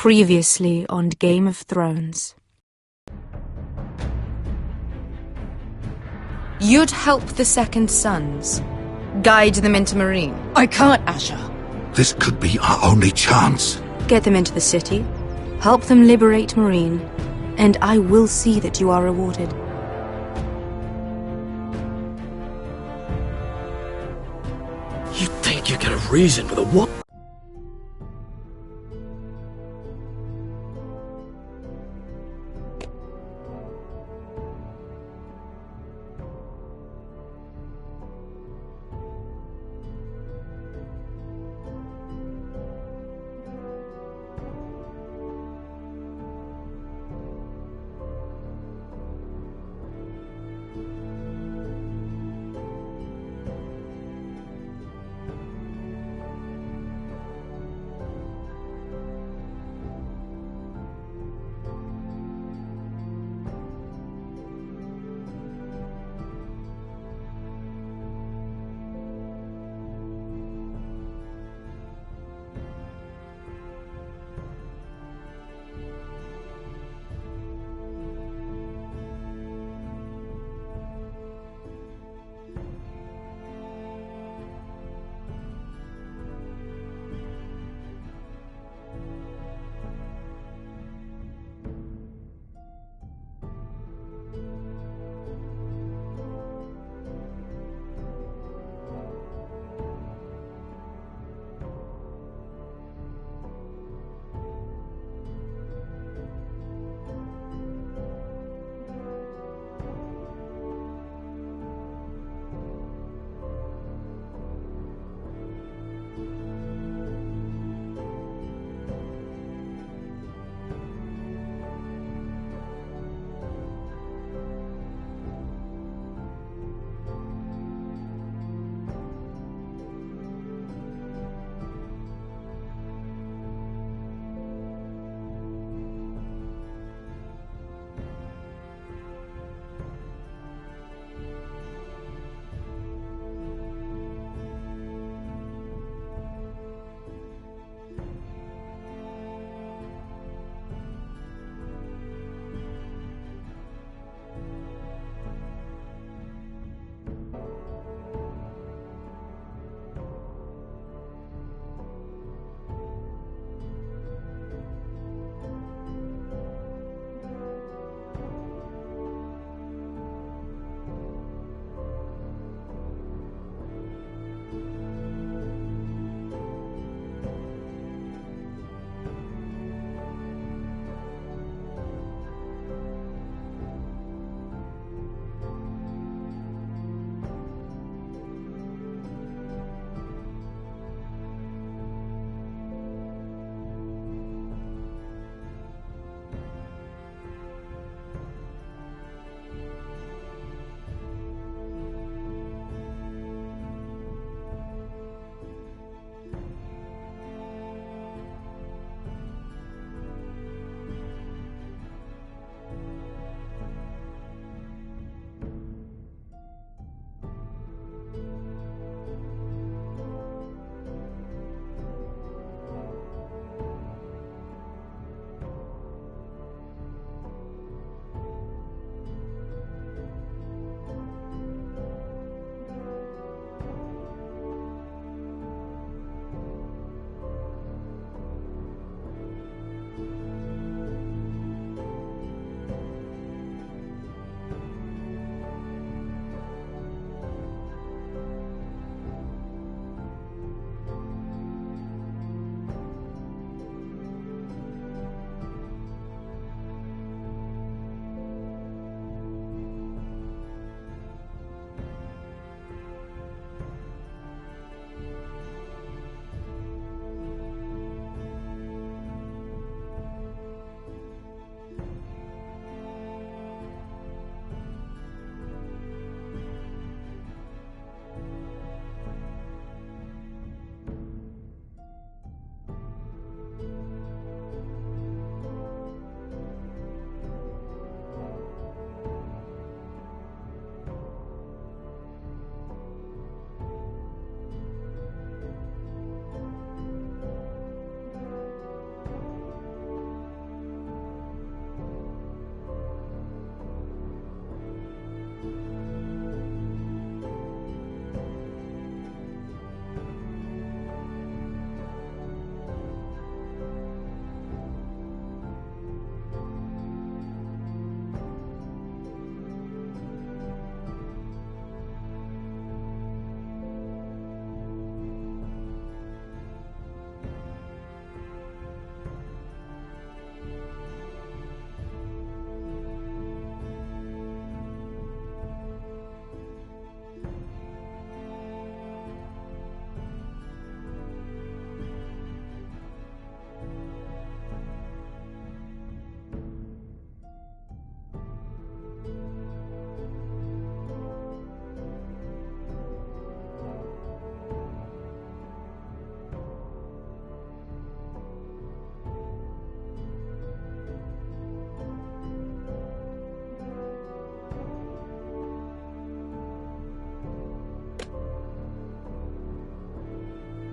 Previously on Game of Thrones. You'd help the Second Sons. Guide them into Marine. I can't, Asher. This could be our only chance. Get them into the city. Help them liberate Marine. And I will see that you are rewarded. You think you can reason with a what?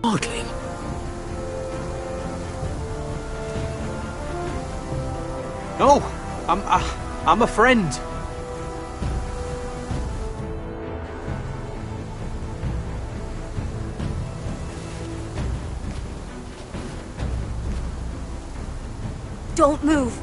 Hardly. No, I'm a friend. Don't move.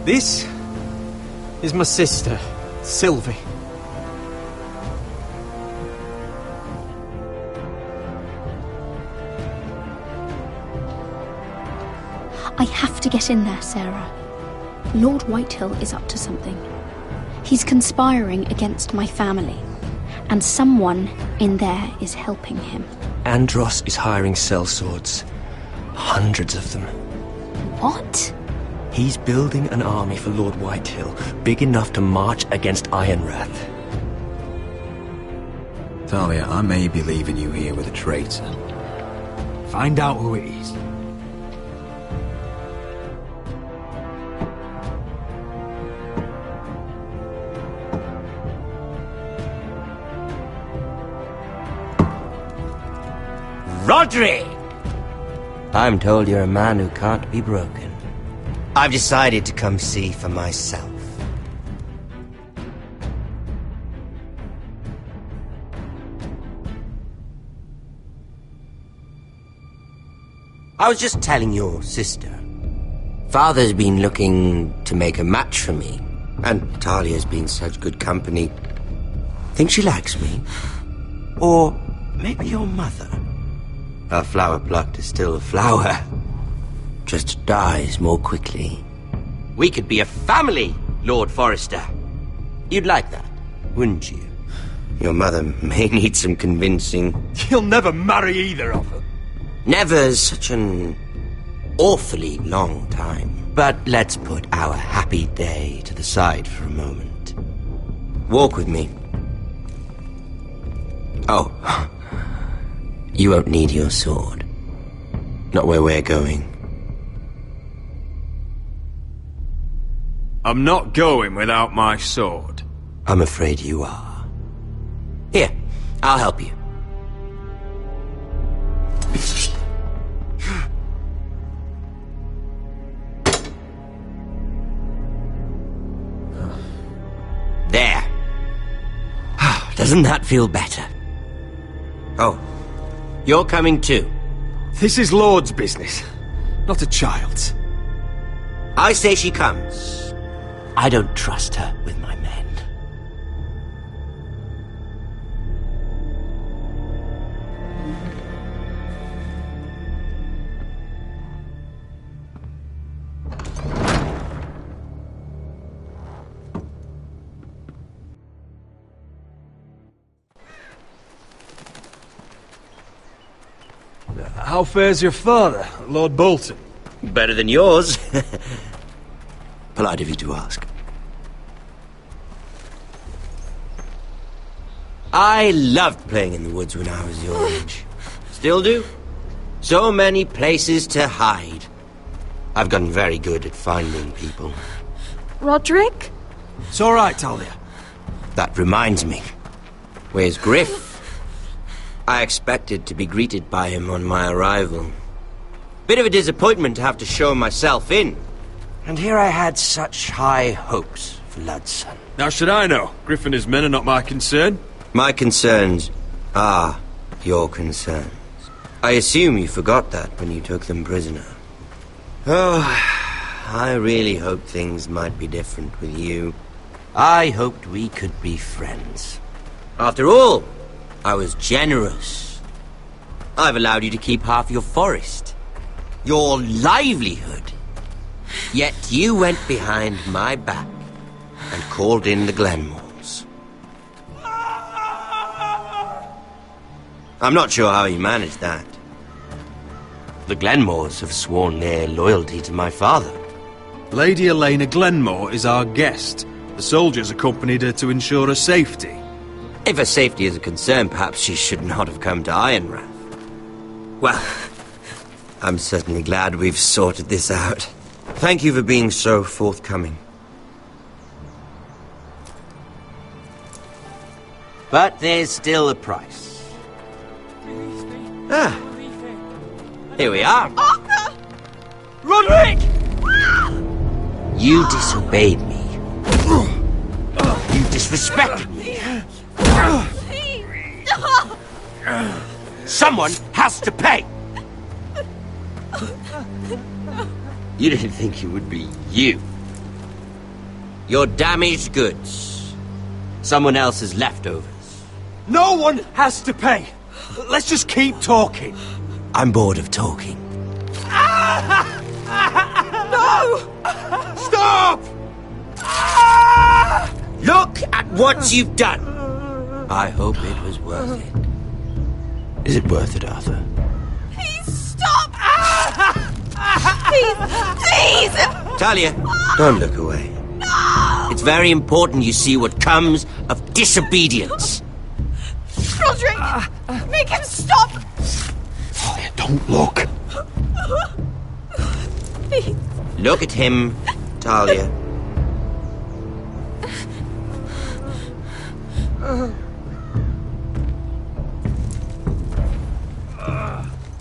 This is my sister, Sylvie. I have to get in there, Sarah. Lord Whitehill is up to something. He's conspiring against my family, and someone in there is helping him. Andros is hiring sellswords. Hundreds of them. What? He's building an army for Lord Whitehill, big enough to march against Ironrath. Talia, I may be leaving you here with a traitor. Find out who it is. Rodri! I'm told you're a man who can't be broken. I've decided to come see for myself. I was just telling your sister. Father's been looking to make a match for me, and Talia's been such good company. Think she likes me? Or maybe your mother? A flower plucked is still a flower. Just dies more quickly. We could be a family, Lord Forrester. You'd like that, wouldn't you? Your mother may need some convincing. You'll never marry either of them. Never's such an awfully long time. But let's put our happy day to the side for a moment. Walk with me. Oh, you won't need your sword. Not where we're going. I'm not going without my sword. I'm afraid you are. Here, I'll help you. There. Doesn't that feel better? Oh, you're coming too. This is Lord's business, not a child's. I say she comes. I don't trust her with my men. How fares your father, Lord Bolton? Better than yours. Polite of you to ask. I loved playing in the woods when I was your age. Still do. So many places to hide. I've gotten very good at finding people. Roderick? It's all right, Talia. That reminds me. Where's Griff? I expected to be greeted by him on my arrival. Bit of a disappointment to have to show myself in. And here I had such high hopes for Ludson. Now should I know? Griff and his men are not my concern. My concerns are your concerns. I assume you forgot that when you took them prisoner. Oh, I really hoped things might be different with you. I hoped we could be friends. After all, I was generous. I've allowed you to keep half your forest. Your livelihood. Yet you went behind my back and called in the Glenmores. I'm not sure how you managed that. The Glenmores have sworn their loyalty to my father. Lady Elena Glenmore is our guest. The soldiers accompanied her to ensure her safety. If her safety is a concern, perhaps she should not have come to Ironrath. Well, I'm certainly glad we've sorted this out. Thank you for being so forthcoming. But there's still a price. Ah. Here we are. Arthur! Roderick! You disobeyed me. You disrespected me. Someone has to pay! You didn't think it would be you. Your damaged goods. Someone else's leftovers. No one has to pay. Let's just keep talking. I'm bored of talking. No! Stop! Look at what you've done! I hope it was worth it. Is it worth it, Arthur? Please stop! Please! Please! Talia, don't look away. No! It's very important you see what comes of disobedience. Roderick! Make him stop! Talia, don't look. Please. Look at him, Talia.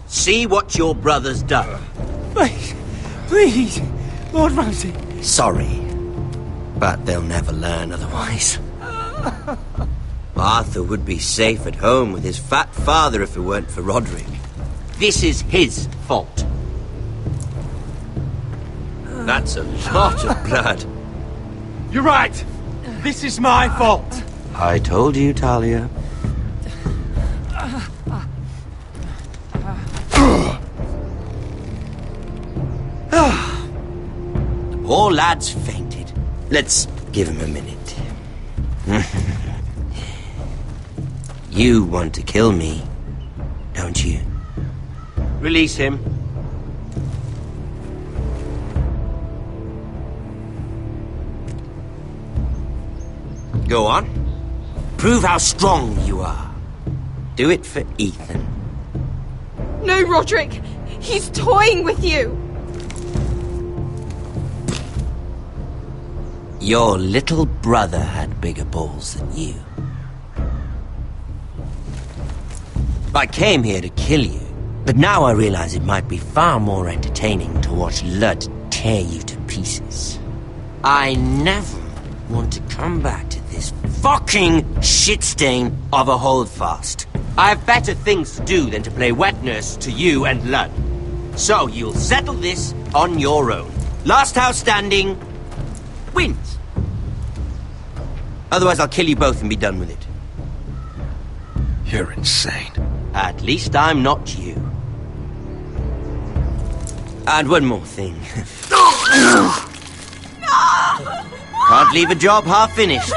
See what your brother's done. Please, Lord Ramsay. Sorry, but they'll never learn otherwise. Arthur would be safe at home with his fat father if it weren't for Roderick. This is his fault. That's a lot of blood. You're right. This is my fault. I told you, Talia. The poor lad's fainted. Let's give him a minute. You want to kill me, don't you? Release him. Go on. Prove how strong you are. Do it for Ethan. No, Roderick! He's toying with you! Your little brother had bigger balls than you. I came here to kill you, but now I realize it might be far more entertaining to watch Lud tear you to pieces. I never want to come back to this fucking shit stain of a holdfast. I have better things to do than to play wet nurse to you and Lud. So you'll settle this on your own. Last house standing wins. Otherwise I'll kill you both and be done with it. You're insane. At least I'm not you. And one more thing. Can't leave a job half finished.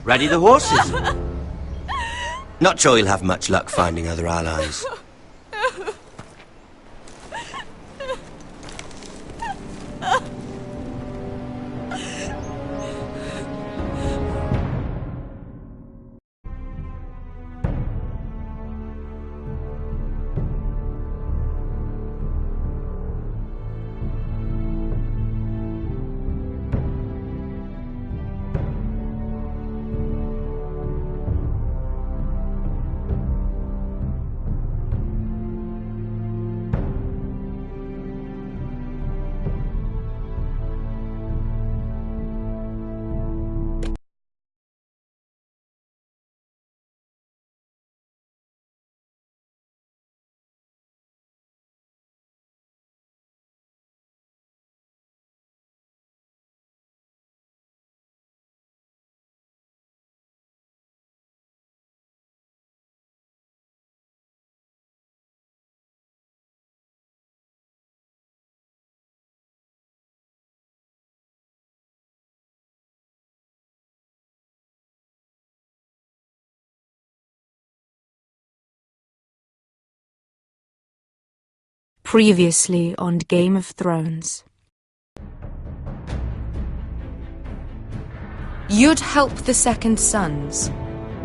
Ready the horses? Not sure you'll have much luck finding other allies. Previously on Game of Thrones. You'd help the Second Sons.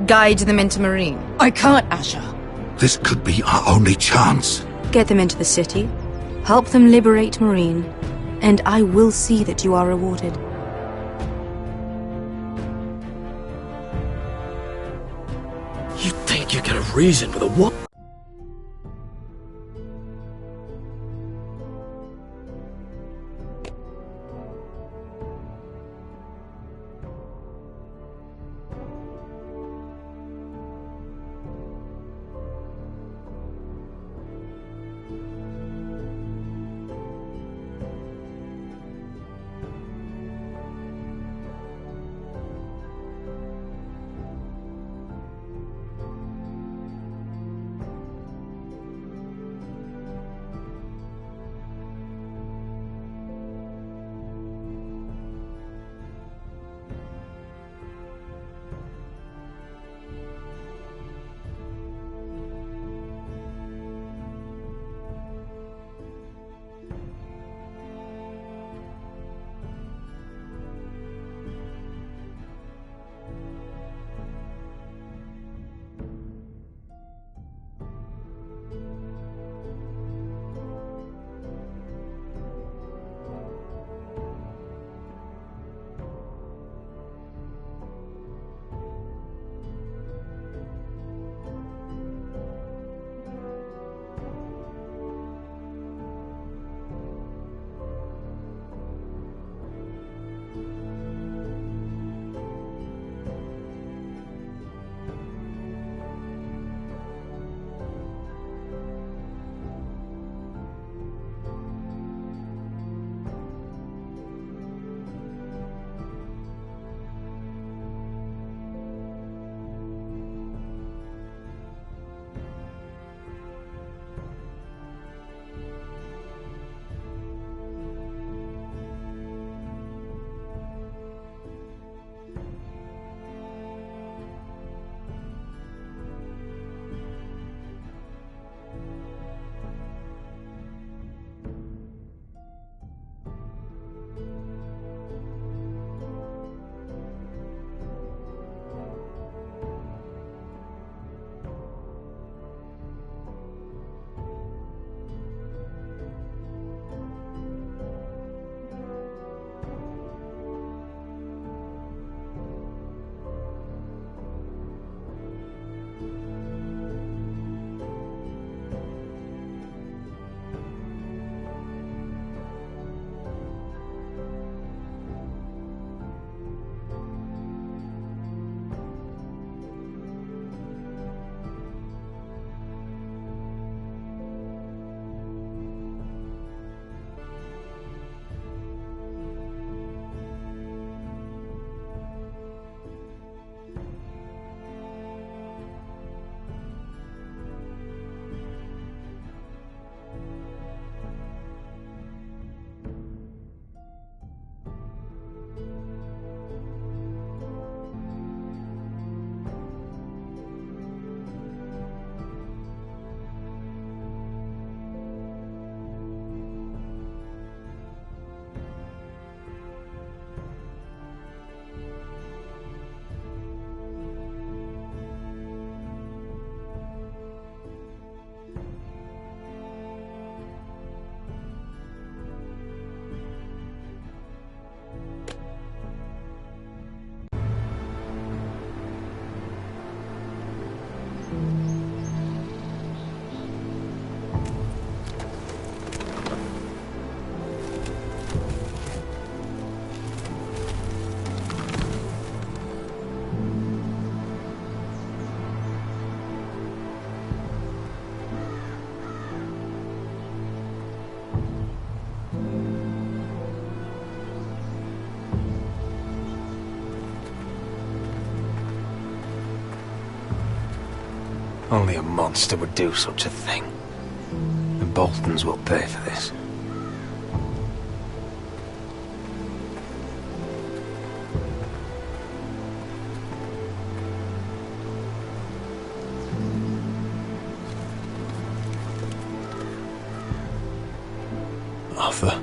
Guide them into Marine. I can't, Asher. This could be our only chance. Get them into the city, help them liberate Marine, and I will see that you are rewarded. You think you can reason with a what? Only a monster would do such a thing. The Boltons will pay for this. Arthur.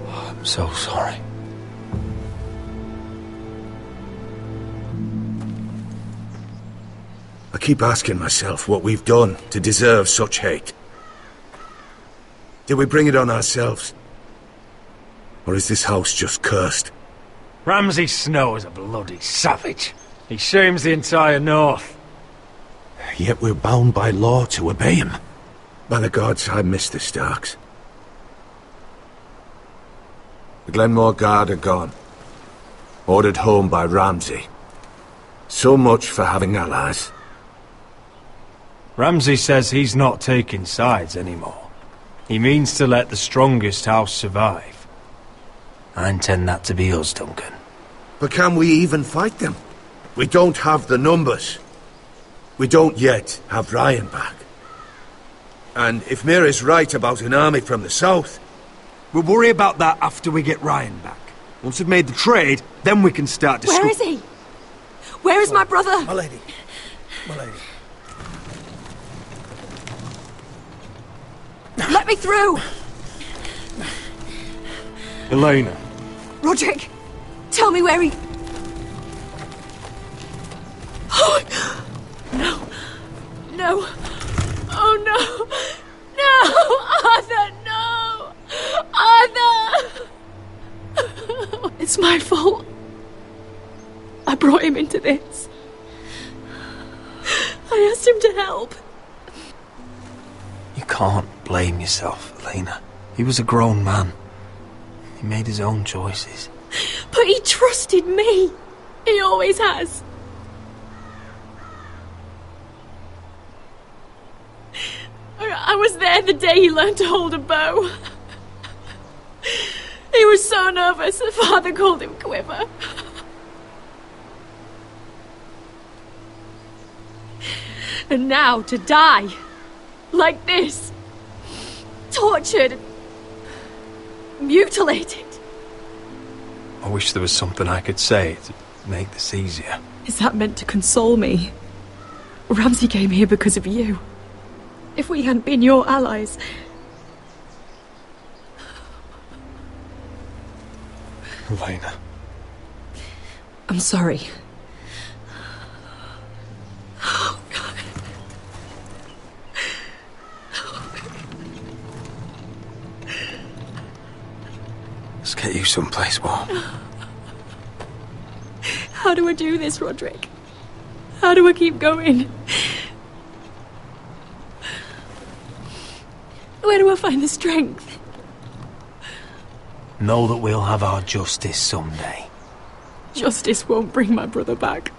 Oh, I'm so sorry. I keep asking myself what we've done to deserve such hate. Did we bring it on ourselves? Or is this house just cursed? Ramsay Snow is a bloody savage. He shames the entire north. Yet we're bound by law to obey him. By the gods, I miss the Starks. The Glenmore Guard are gone. Ordered home by Ramsay. So much for having allies. Ramsay says he's not taking sides anymore. He means to let the strongest house survive. I intend that to be us, Duncan. But can we even fight them? We don't have the numbers. We don't yet have Ryan back. And if Mira's right about an army from the south... We'll worry about that after we get Ryan back. Once we've made the trade, then we can start Where is he? Where is my brother? My lady. My lady. Let me through! Elena. Roderick, tell me where he... Oh, no. No. Oh, no. No! Arthur, no! Arthur! It's my fault. I brought him into this. I asked him to help. You can't blame yourself, Elena. He was a grown man. He made his own choices. But he trusted me. He always has. I was there the day he learned to hold a bow. He was so nervous that Father called him Quiver. And now to die like this, tortured, mutilated. I wish there was something I could say to make this easier. Is that meant to console me? Ramsay came here because of you. If we hadn't been your allies... Elena. I'm sorry. Oh, God. Let's get you someplace warm. How do I do this, Roderick? How do I keep going? Where do I find the strength? Know that we'll have our justice someday. Justice won't bring my brother back.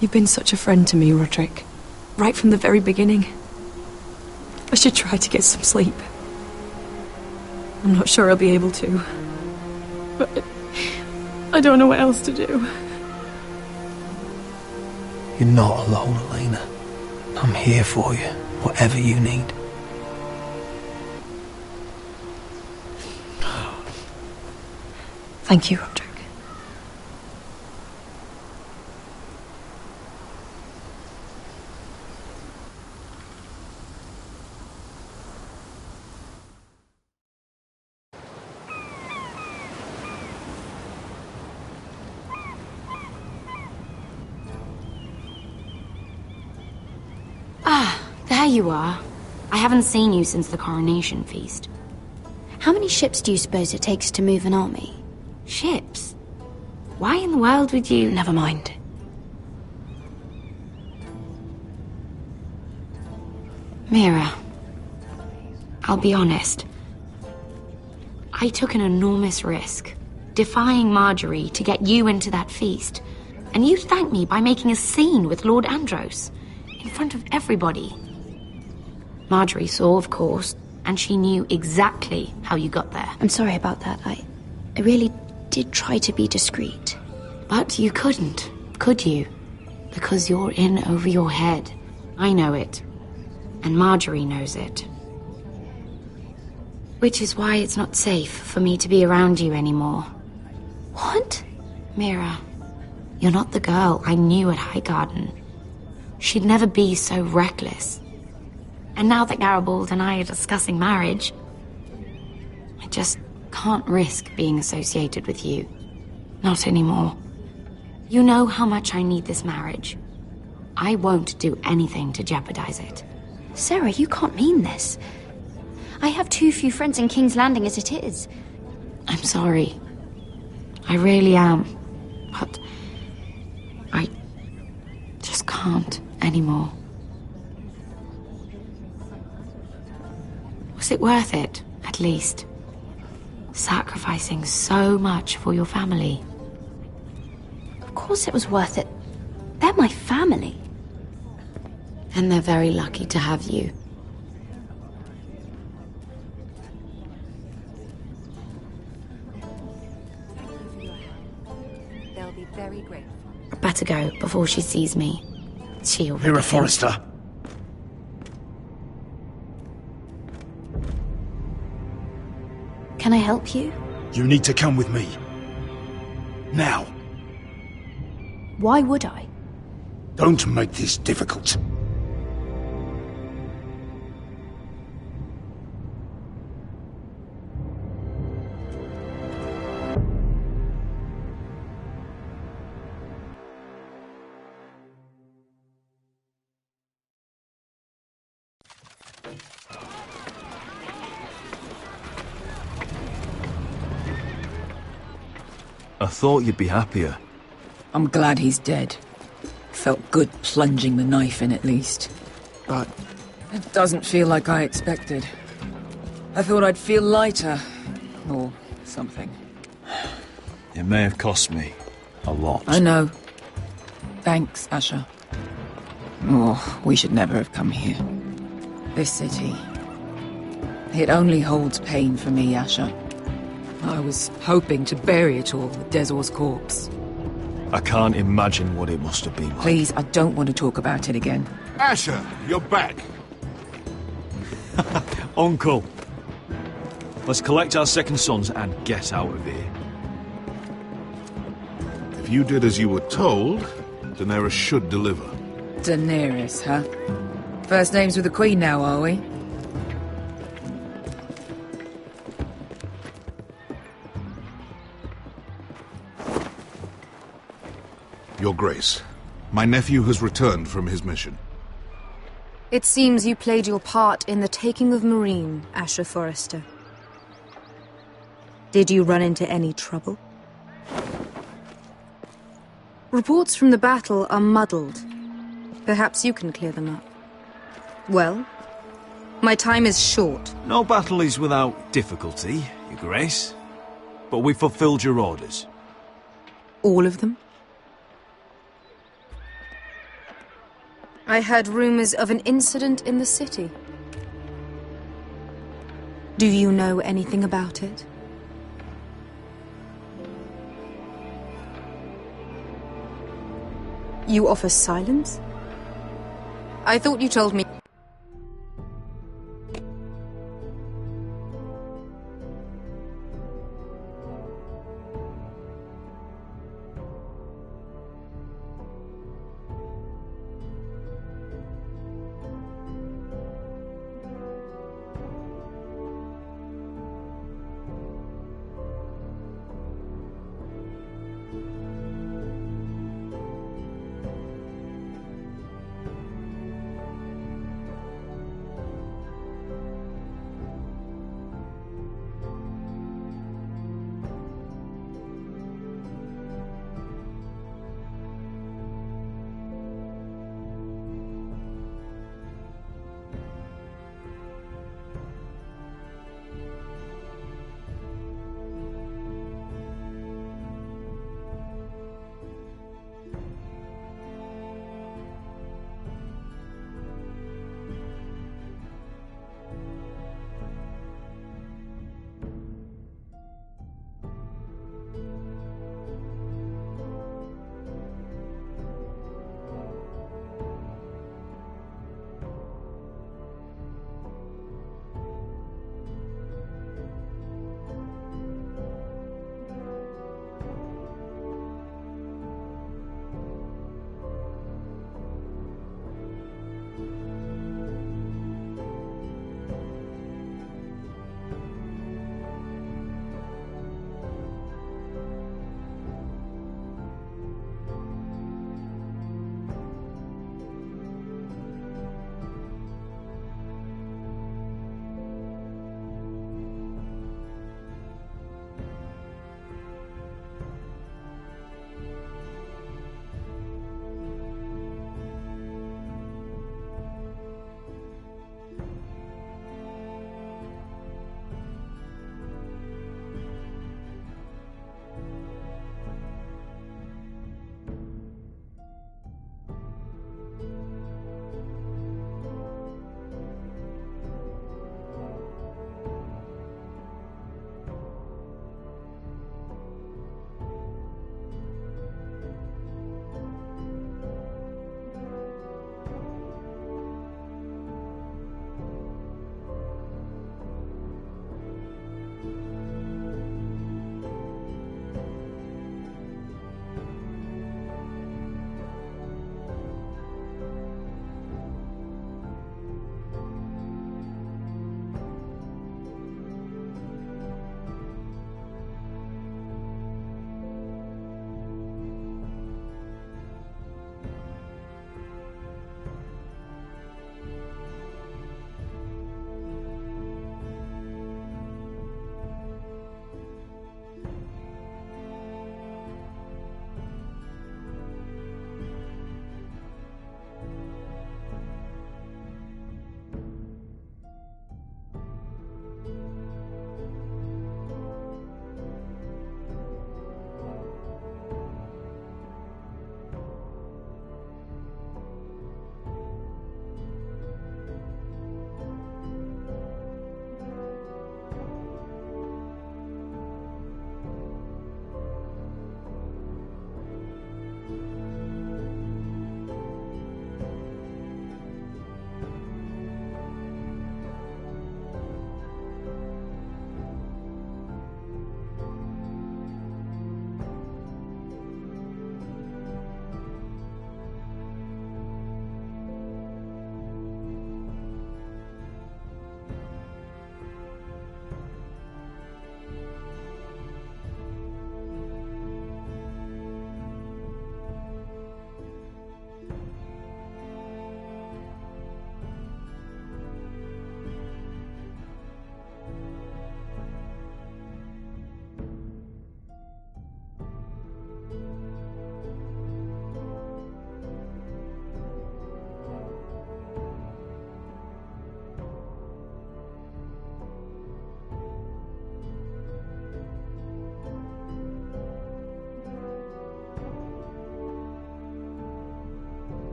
You've been such a friend to me, Roderick. Right from the very beginning. I should try to get some sleep. I'm not sure I'll be able to. But I don't know what else to do. You're not alone, Elena. I'm here for you, whatever you need. Thank you, Roderick. There you are. I haven't seen you since the coronation feast. How many ships do you suppose it takes to move an army? Ships? Why in the world would you... Never mind. Mira, I'll be honest. I took an enormous risk, defying Marjorie to get you into that feast. And you thanked me by making a scene with Lord Andros, in front of everybody. Marjorie saw, of course, and she knew exactly how you got there. I'm sorry about that. I really did try to be discreet. But you couldn't, could you? Because you're in over your head. I know it. And Marjorie knows it. Which is why it's not safe for me to be around you anymore. What? Mira, you're not the girl I knew at Highgarden. She'd never be so reckless. And now that Garibald and I are discussing marriage, I just can't risk being associated with you. Not anymore. You know how much I need this marriage. I won't do anything to jeopardize it. Sarah, you can't mean this. I have too few friends in King's Landing as it is. I'm sorry. I really am. But I just can't anymore. Was it worth it, at least? Sacrificing so much for your family. Of course it was worth it. They're my family. And they're very lucky to have you. They'll be very grateful. I better go before she sees me. She already Mira thinks- Forrester. Can I help you? You need to come with me. Now. Why would I? Don't make this difficult. I thought you'd be happier. I'm glad he's dead. Felt good plunging the knife in at least. But it doesn't feel like I expected. I thought I'd feel lighter. Or something. It may have cost me a lot. I know. Thanks, Asher. Oh, we should never have come here. This city. It only holds pain for me, Asher. I was hoping to bury it all with Dezor's corpse. I can't imagine what it must have been like. Please, I don't want to talk about it again. Asher, you're back. Uncle. Let's collect our second sons and get out of here. If you did as you were told, Daenerys should deliver. Daenerys, huh? First names with the Queen now, are we? Your Grace, my nephew has returned from his mission. It seems you played your part in the taking of Meereen, Asher Forrester. Did you run into any trouble? Reports from the battle are muddled. Perhaps you can clear them up. Well, my time is short. No battle is without difficulty, Your Grace. But we fulfilled your orders. All of them? I heard rumors of an incident in the city. Do you know anything about it? You offer silence? I thought you told me.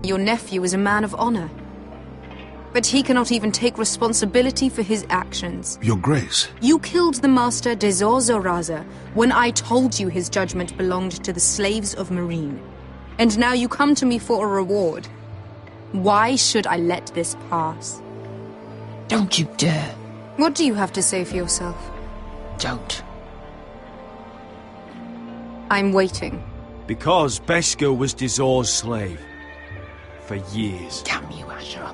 Your nephew is a man of honor. But he cannot even take responsibility for his actions. Your Grace. You killed the master Zoraza when I told you his judgment belonged to the slaves of Marine. And now you come to me for a reward. Why should I let this pass? Don't you dare. What do you have to say for yourself? Don't. I'm waiting. Because Beskha was Dezor's slave. For years. Damn you, Asher.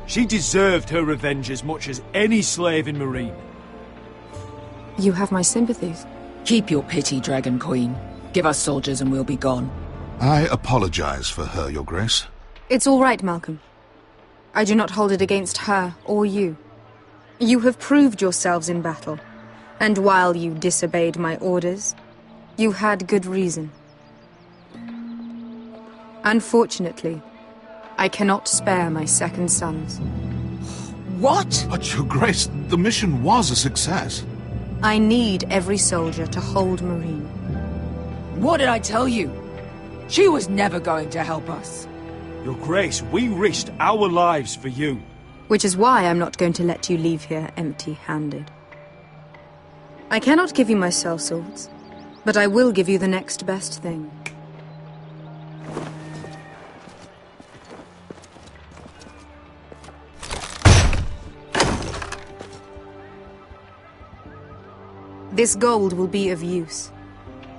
She deserved her revenge as much as any slave in Marine. You have my sympathies. Keep your pity, Dragon Queen. Give us soldiers and we'll be gone. I apologize for her, Your Grace. It's all right, Malcolm. I do not hold it against her or you. You have proved yourselves in battle, and while you disobeyed my orders, you had good reason. Unfortunately, I cannot spare my second sons. What? But, Your Grace, the mission was a success. I need every soldier to hold Marine. What did I tell you? She was never going to help us. Your Grace, we risked our lives for you. Which is why I'm not going to let you leave here empty-handed. I cannot give you my sellswords, but I will give you the next best thing. This gold will be of use.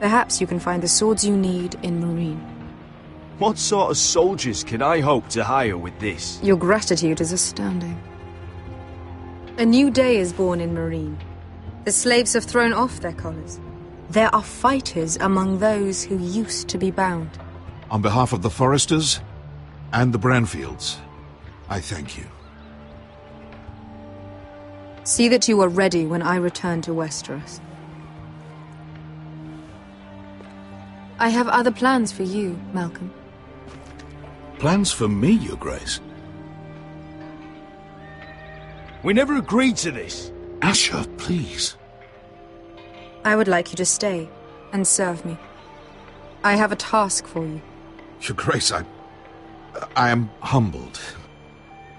Perhaps you can find the swords you need in Marine. What sort of soldiers can I hope to hire with this? Your gratitude is astounding. A new day is born in Marine. The slaves have thrown off their collars. There are fighters among those who used to be bound. On behalf of the Foresters and the Branfields, I thank you. See that you are ready when I return to Westeros. I have other plans for you, Malcolm. Plans for me, Your Grace? We never agreed to this. Asher, please. I would like you to stay and serve me. I have a task for you. Your Grace, I am humbled.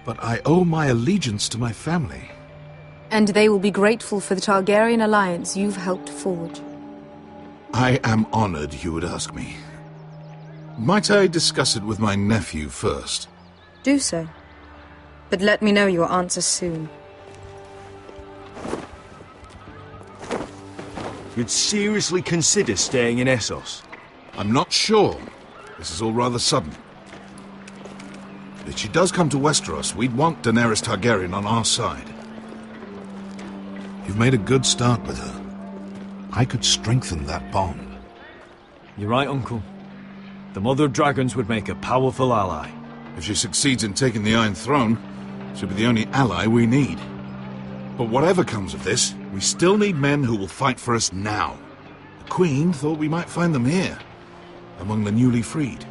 But I owe my allegiance to my family. And they will be grateful for the Targaryen alliance you've helped forge. I am honored you would ask me. Might I discuss it with my nephew first? Do so. But let me know your answer soon. You'd seriously consider staying in Essos? I'm not sure. This is all rather sudden. But if she does come to Westeros, we'd want Daenerys Targaryen on our side. You've made a good start with her. I could strengthen that bond. You're right, Uncle. The Mother of Dragons would make a powerful ally. If she succeeds in taking the Iron Throne, she'll be the only ally we need. But whatever comes of this, we still need men who will fight for us now. The Queen thought we might find them here, among the newly freed.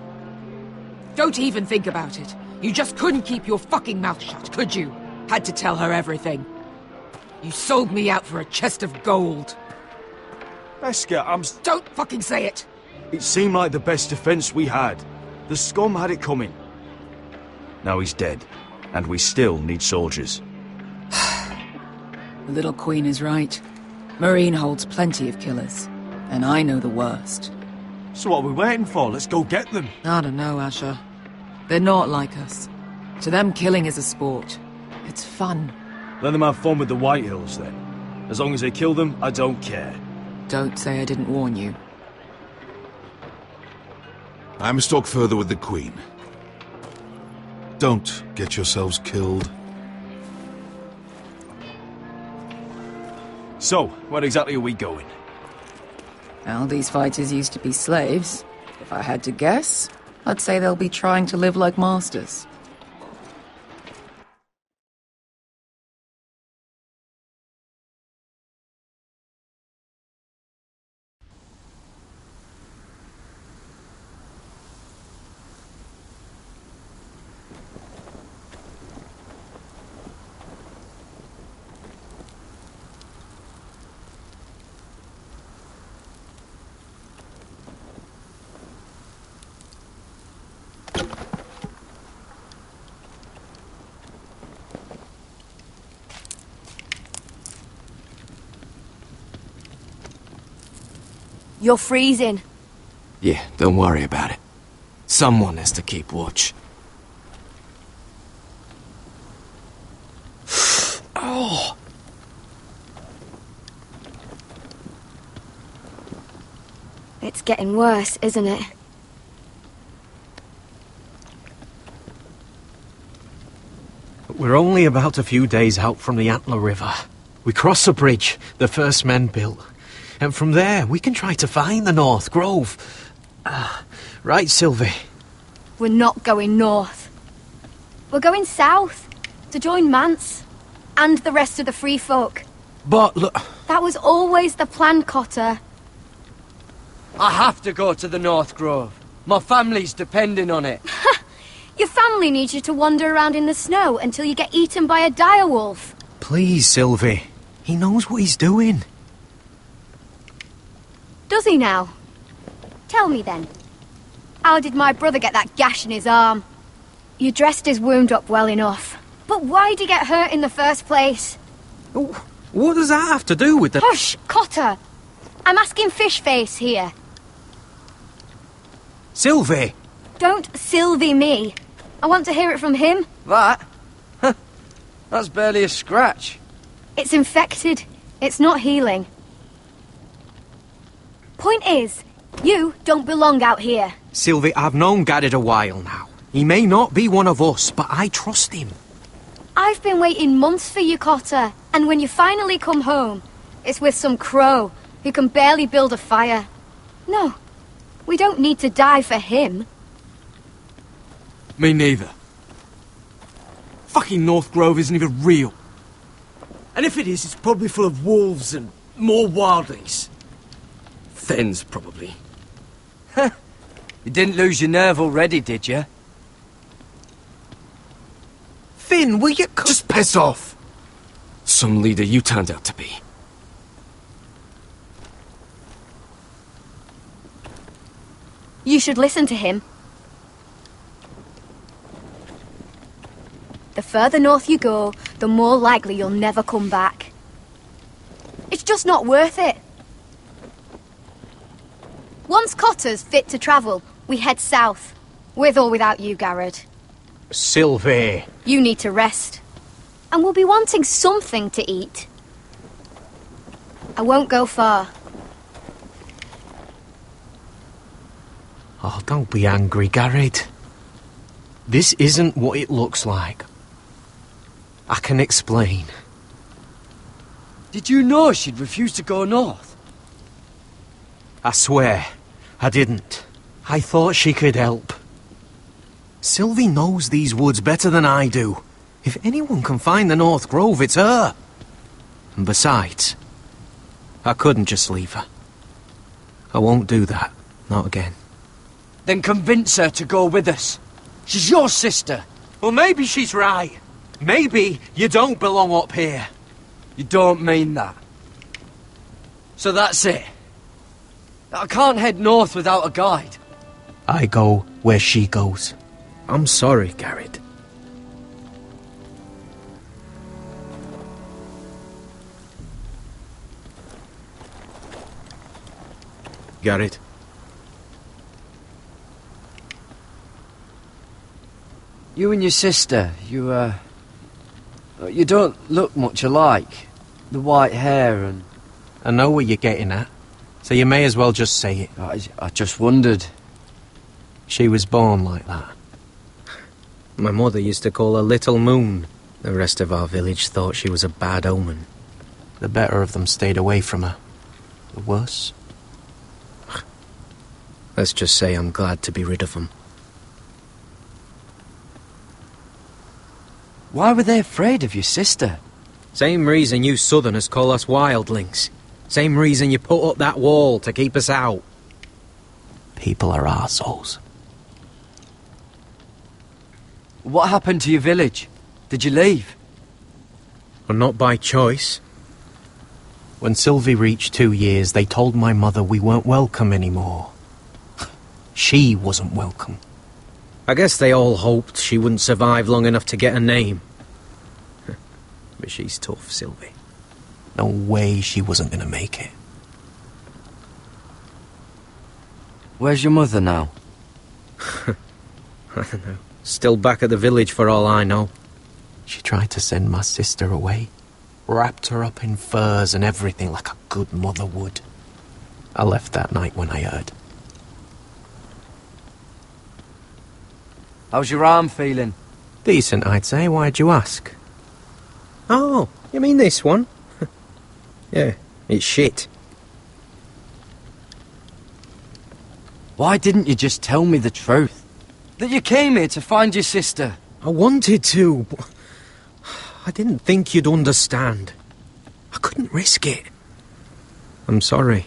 Don't even think about it. You just couldn't keep your fucking mouth shut, could you? Had to tell her everything. You sold me out for a chest of gold. Beskha, Don't fucking say it! It seemed like the best defense we had. The scum had it coming. Now he's dead, and we still need soldiers. The little queen is right. Marine holds plenty of killers, and I know the worst. So what are we waiting for? Let's go get them. I don't know, Asher. They're not like us. To them, killing is a sport. It's fun. Let them have fun with the White Hills, then. As long as they kill them, I don't care. Don't say I didn't warn you. I must talk further with the Queen. Don't get yourselves killed. So, where exactly are we going? Well, these fighters used to be slaves. If I had to guess, I'd say they'll be trying to live like masters. You're freezing. Yeah, don't worry about it. Someone has to keep watch. Oh! It's getting worse, isn't it? We're only about a few days out from the Antler River. We cross a bridge the first men built. And from there, we can try to find the North Grove. Right, Sylvie? We're not going north. We're going south, to join Mance, and the rest of the free folk. But look... That was always the plan, Cotter. I have to go to the North Grove. My family's depending on it. Your family needs you to wander around in the snow until you get eaten by a direwolf. Please, Sylvie. He knows what he's doing. Does he now? Tell me then. How did my brother get that gash in his arm? You dressed his wound up well enough. But why'd he get hurt in the first place? What does that have to do with the... Hush, Cotter! I'm asking Fishface here. Sylvie! Don't Sylvie me. I want to hear it from him. That? That's barely a scratch. It's infected. It's not healing. Point is, you don't belong out here. Sylvie, I've known Garrett a while now. He may not be one of us, but I trust him. I've been waiting months for you, Cotter. And when you finally come home, it's with some crow who can barely build a fire. No, we don't need to die for him. Me neither. Fucking North Grove isn't even real. And if it is, it's probably full of wolves and more wildlings. Thens, probably. You didn't lose your nerve already, did you? Finn, will you... Just piss off! Some leader you turned out to be. You should listen to him. The further north you go, the more likely you'll never come back. It's just not worth it. Once Cotter's fit to travel, we head south. With or without you, Garrett. Sylvie. You need to rest. And we'll be wanting something to eat. I won't go far. Oh, don't be angry, Garrett. This isn't what it looks like. I can explain. Did you know she'd refuse to go north? I swear, I didn't. I thought she could help. Sylvie knows these woods better than I do. If anyone can find the North Grove, it's her. And besides, I couldn't just leave her. I won't do that. Not again. Then convince her to go with us. She's your sister. Well, maybe she's right. Maybe you don't belong up here. You don't mean that. So that's it. I can't head north without a guide. I go where she goes. I'm sorry, Garrett. Garrett. You and your sister, you don't look much alike. The white hair and... I know what you're getting at, so you may as well just say it. I just wondered. She was born like that. My mother used to call her Little Moon. The rest of our village thought she was a bad omen. The better of them stayed away from her. The worse? Let's just say I'm glad to be rid of them. Why were they afraid of your sister? Same reason you Southerners call us wildlings. Same reason you put up that wall to keep us out. People are arseholes. What happened to your village? Did you leave? Well, not by choice. When Sylvie reached 2 years, they told my mother we weren't welcome anymore. She wasn't welcome. I guess they all hoped she wouldn't survive long enough to get a name. But she's tough, Sylvie. No way she wasn't going to make it. Where's your mother now? I don't know. Still back at the village for all I know. She tried to send my sister away. Wrapped her up in furs and everything like a good mother would. I left that night when I heard. How's your arm feeling? Decent, I'd say. Why'd you ask? Oh, you mean this one? Yeah, it's shit. Why didn't you just tell me the truth? That you came here to find your sister? I wanted to, but I didn't think you'd understand. I couldn't risk it. I'm sorry.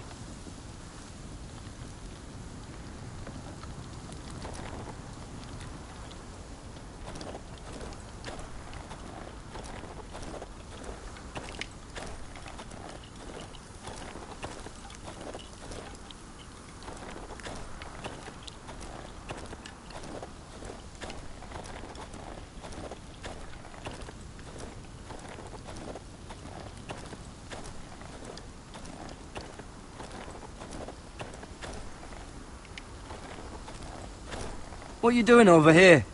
What are you doing over here?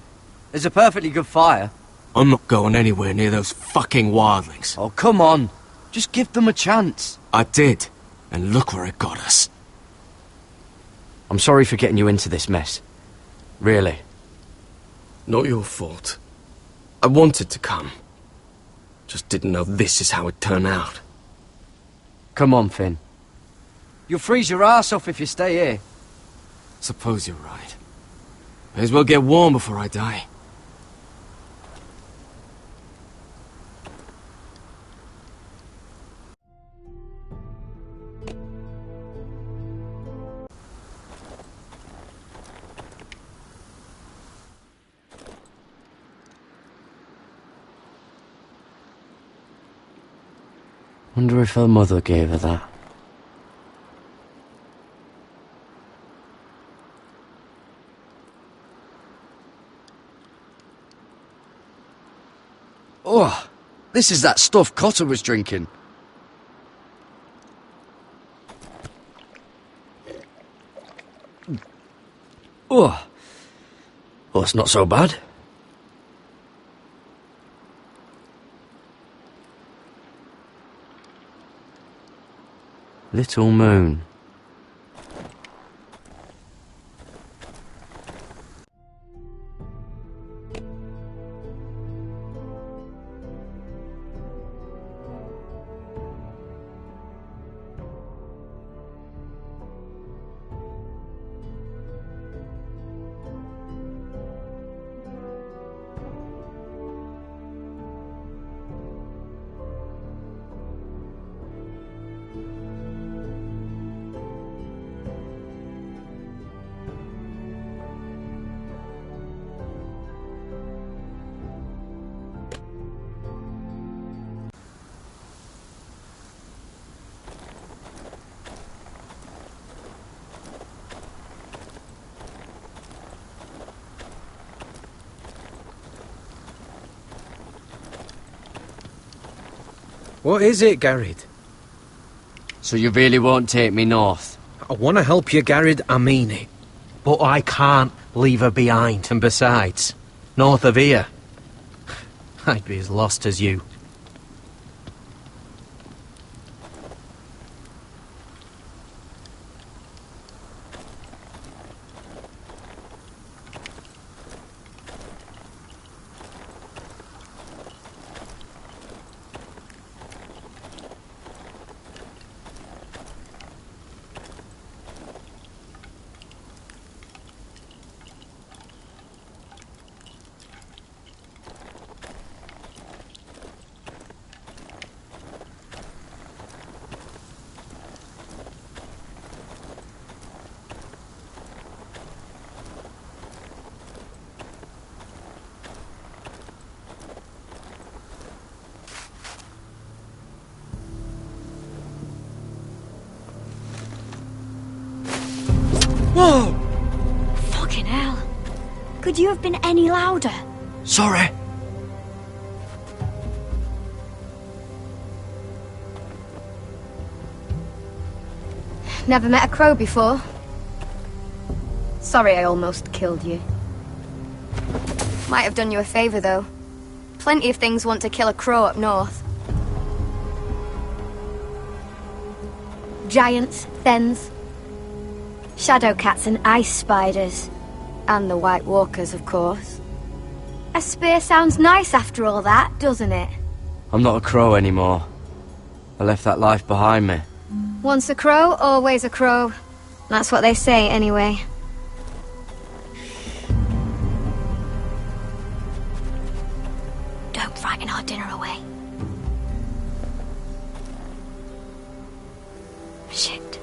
There's a perfectly good fire. I'm not going anywhere near those fucking wildlings. Oh, come on. Just give them a chance. I did, and look where it got us. I'm sorry for getting you into this mess. Really. Not your fault. I wanted to come. Just didn't know this is how it'd turn out. Come on, Finn. You'll freeze your ass off if you stay here. Suppose you're right. May as well get warm before I die. Wonder if her mother gave her that. Oh, this is that stuff Cotter was drinking. Oh, well, it's not so bad. Little Moon. What is it, Garrett? So you really won't take me north? I want to help you, Garrett, I mean it. But I can't leave her behind. And besides, north of here, I'd be as lost as you. Whoa! Fucking hell. Could you have been any louder? Sorry. Never met a crow before? sorry I almost killed you. Might have done you a favour, though. Plenty of things want to kill a crow up north. Giants, thens, shadow cats and ice spiders. And the White Walkers, of course. A spear sounds nice after all that, doesn't it? I'm not a crow anymore. I left that life behind me. Once a crow, always a crow. That's what they say, anyway. Don't frighten our dinner away. Shit.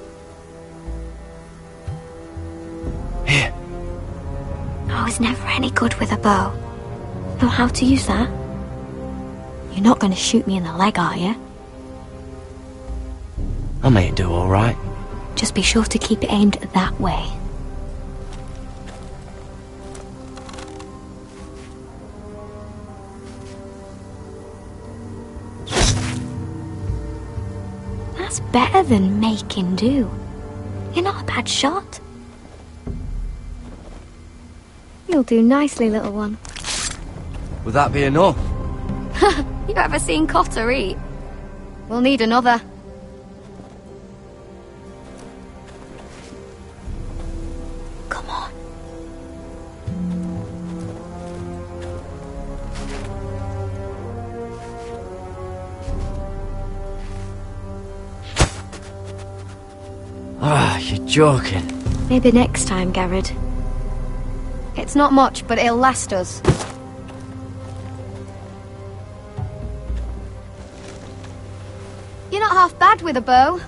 Here. I was never any good with a bow. Know how to use that? You're not going to shoot me in the leg, are you? I may do all right. Just be sure to keep it aimed that way. That's better than making do. You're not a bad shot. You'll do nicely, little one. Would that be enough? You ever seen Cotter eat? We'll need another. Come on. Ah, you're joking. Maybe next time, Garrett. It's not much, but it'll last us. You're not half bad with a bow.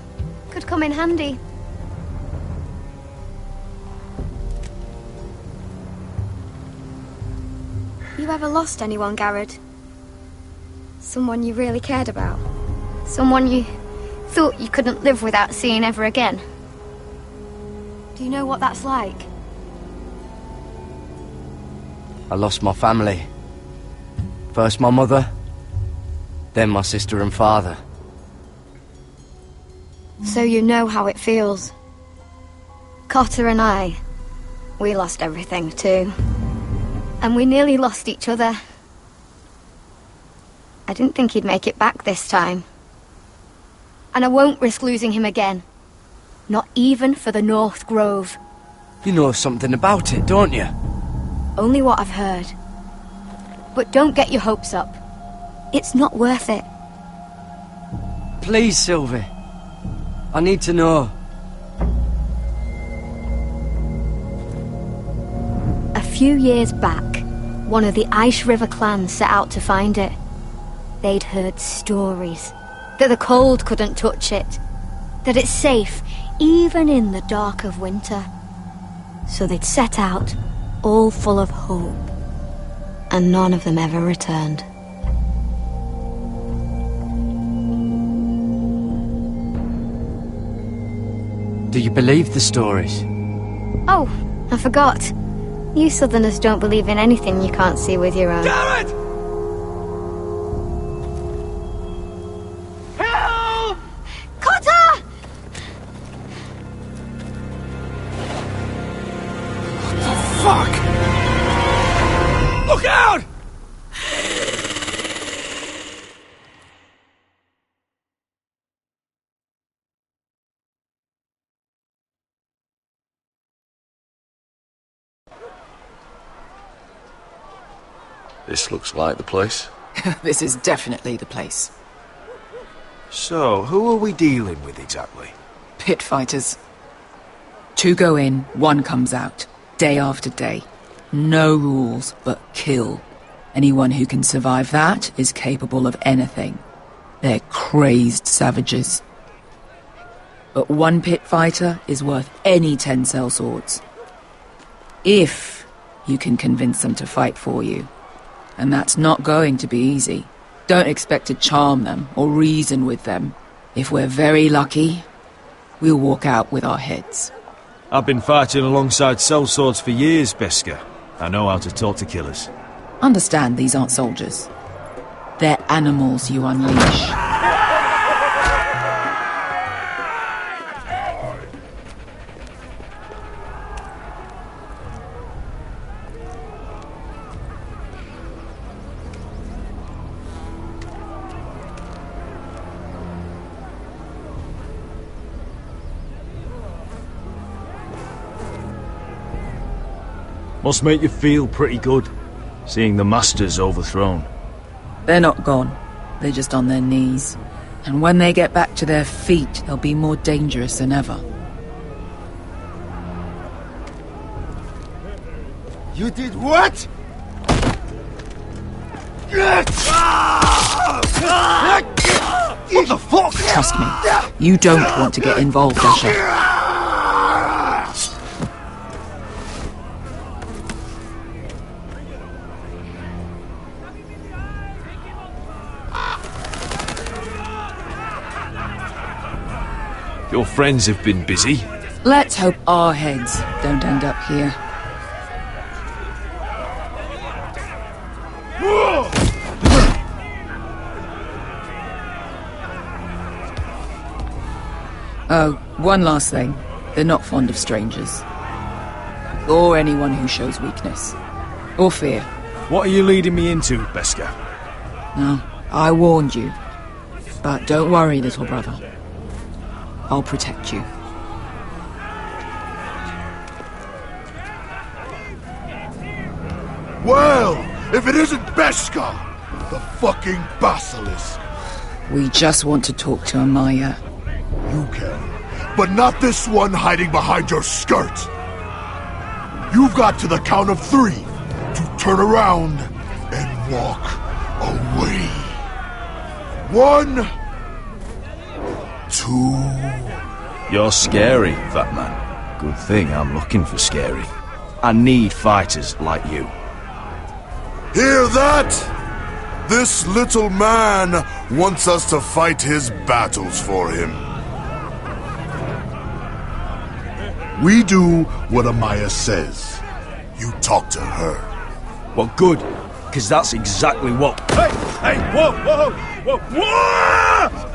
Could come in handy. You ever lost anyone, Garrett? Someone you really cared about? Someone you thought you couldn't live without seeing ever again? Do you know what that's like? I lost my family. First my mother, then my sister and father. So you know how it feels. Cotter and I, we lost everything too. And we nearly lost each other. I didn't think he'd make it back this time. And I won't risk losing him again. Not even for the North Grove. You know something about it, don't you? Only what I've heard. But don't get your hopes up. It's not worth it. Please, Sylvie. I need to know. A few years back, one of the Ice River clans set out to find it. They'd heard stories that the cold couldn't touch it, that it's safe even in the dark of winter. So they'd set out, all full of hope, and none of them ever returned. Do you believe the stories? Oh, I forgot. You Southerners don't believe in anything you can't see with your own. Garrett! Help! Cotter! Fuck! Look out! This looks like the place. This is definitely the place. So, who are we dealing with exactly? Pit fighters. 2 go in, 1 comes out. Day after day. No rules, but kill. Anyone who can survive that is capable of anything. They're crazed savages. But 1 pit fighter is worth any 10 sellswords. If you can convince them to fight for you. And that's not going to be easy. Don't expect to charm them or reason with them. If we're very lucky, we'll walk out with our heads. I've been fighting alongside sellswords for years, Beska. I know how to talk to killers. Understand these aren't soldiers. They're animals you unleash. Must make you feel pretty good, seeing the masters overthrown. They're not gone. They're just on their knees. And when they get back to their feet, they'll be more dangerous than ever. You did what? What the fuck? Trust me, you don't want to get involved, Asher. Your friends have been busy. Let's hope our heads don't end up here. Oh, one last thing. They're not fond of strangers. Or anyone who shows weakness. Or fear. What are you leading me into, Beskar? No, I warned you. But don't worry, little brother. I'll protect you. Well, if it isn't Beskar, the fucking basilisk. We just want to talk to Amaya. You can, but not this one hiding behind your skirt. You've got to the count of 3 to turn around and walk away. 1, 2... You're scary, fat man. Good thing I'm looking for scary. I need fighters like you. Hear that? This little man wants us to fight his battles for him. We do what Amaya says. You talk to her. Well, good, because that's exactly what... Hey! Whoa! Whoa! Whoa! Whoa!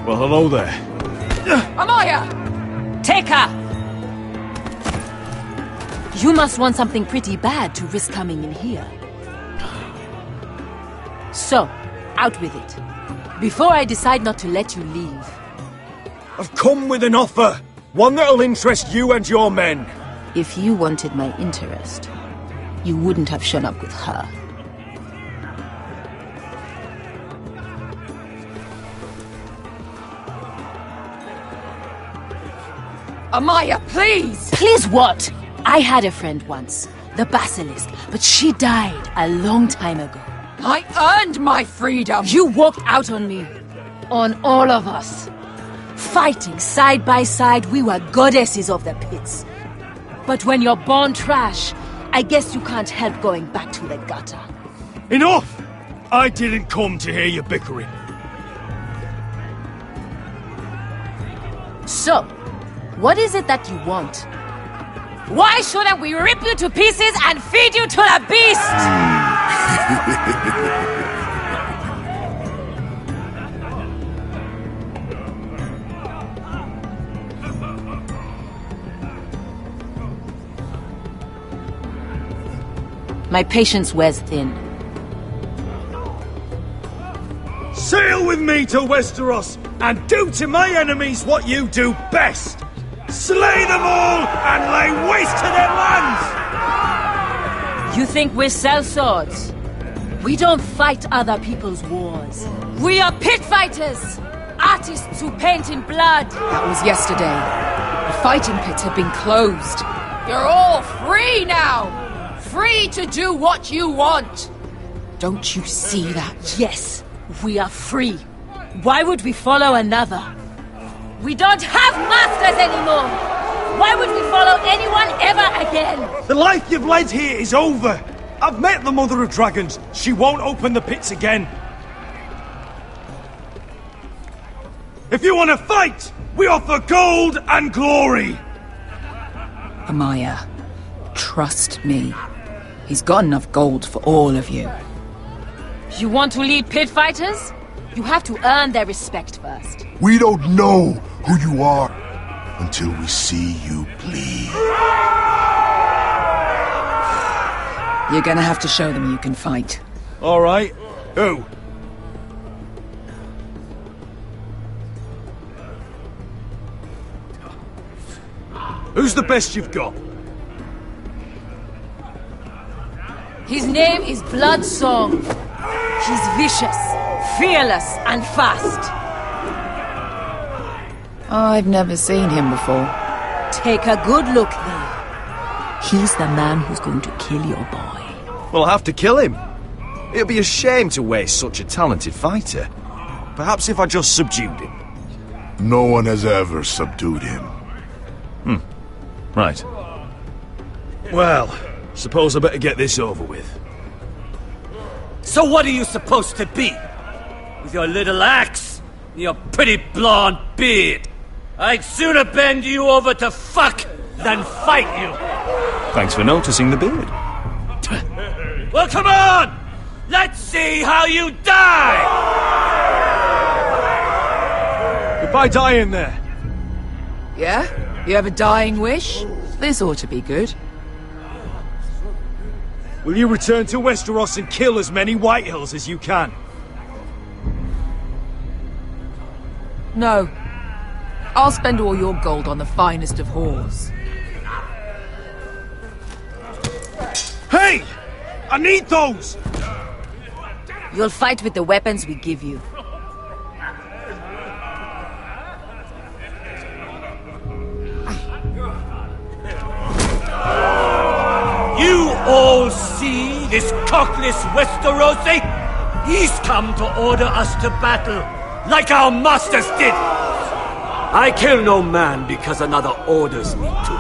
Well, hello there. Amaya! Take her! You must want something pretty bad to risk coming in here. So, out with it. Before I decide not to let you leave. I've come with an offer. One that'll interest you and your men. If you wanted my interest, you wouldn't have shown up with her. Amaya, please! Please what? I had a friend once, the basilisk, but she died a long time ago. I earned my freedom! You walked out on me. On all of us. Fighting side by side, we were goddesses of the pits. But when you're born trash, I guess you can't help going back to the gutter. Enough! I didn't come to hear you bickering. So, what is it that you want? Why shouldn't we rip you to pieces and feed you to the beast? My patience wears thin. Sail with me to Westeros and do to my enemies what you do best. Slay them all and lay waste to their lands! You think we sell swords? We don't fight other people's wars. We are pit fighters! Artists who paint in blood! That was yesterday. fighting pits have been closed. You're all free now! Free to do what you want! Don't you see that? Yes, we are free. Why would we follow another? We don't have masters anymore! Why would we follow anyone ever again? The life you've led here is over! I've met the Mother of Dragons. She won't open the pits again. If you want to fight, we offer gold and glory! Amaya, trust me. He's got enough gold for all of you. You want to lead pit fighters? You have to earn their respect first. We don't know who you are until we see you bleed. You're gonna have to show them you can fight. All right. Who? Who's the best you've got? His name is Bloodsong. He's vicious, fearless, and fast. I've never seen him before. Take a good look there. He's the man who's going to kill your boy. We'll have to kill him. It'd be a shame to waste such a talented fighter. Perhaps if I just subdued him. No one has ever subdued him. Right. Well, suppose I better get this over with. So what are you supposed to be? With your little axe and your pretty blonde beard? I'd sooner bend you over to fuck than fight you. Thanks for noticing the beard. Well, come on! Let's see how you die! If I die in there... Yeah? You have a dying wish? This ought to be good. Will you return to Westeros and kill as many Whitehills as you can? No. I'll spend all your gold on the finest of whores. Hey! I need those! You'll fight with the weapons we give you. You all see this cockless Westerosi? He's come to order us to battle, like our masters did! I kill no man because another orders me to.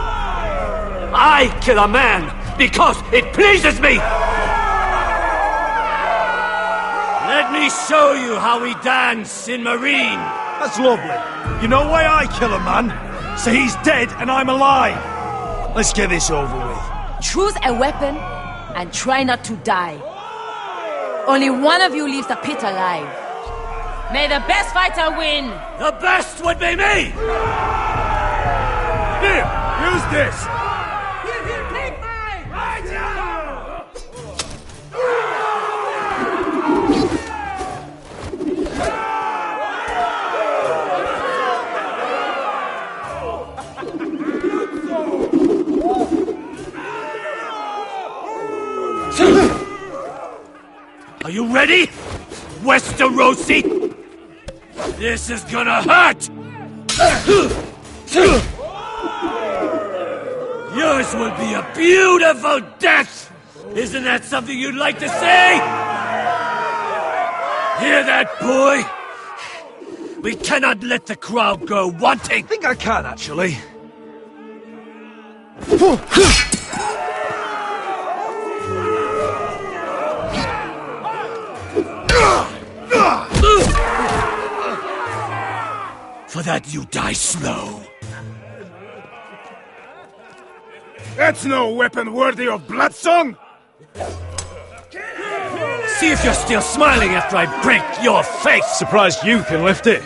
I kill a man because it pleases me! Let me show you how we dance in Marine. That's lovely. You know why I kill a man? So he's dead and I'm alive. Let's get this over with. Choose a weapon and try not to die. Only one of you leaves the pit alive. May the best fighter win! The best would be me! Here, use this! Are you ready, Westerosi? This is gonna hurt! Yours will be a beautiful death! Isn't that something you'd like to say? Hear that, boy? We cannot let the crowd go wanting! I think I can, actually. For that you die slow. That's no weapon worthy of Bloodsong! See if you're still smiling after I break your face! Surprised you can lift it.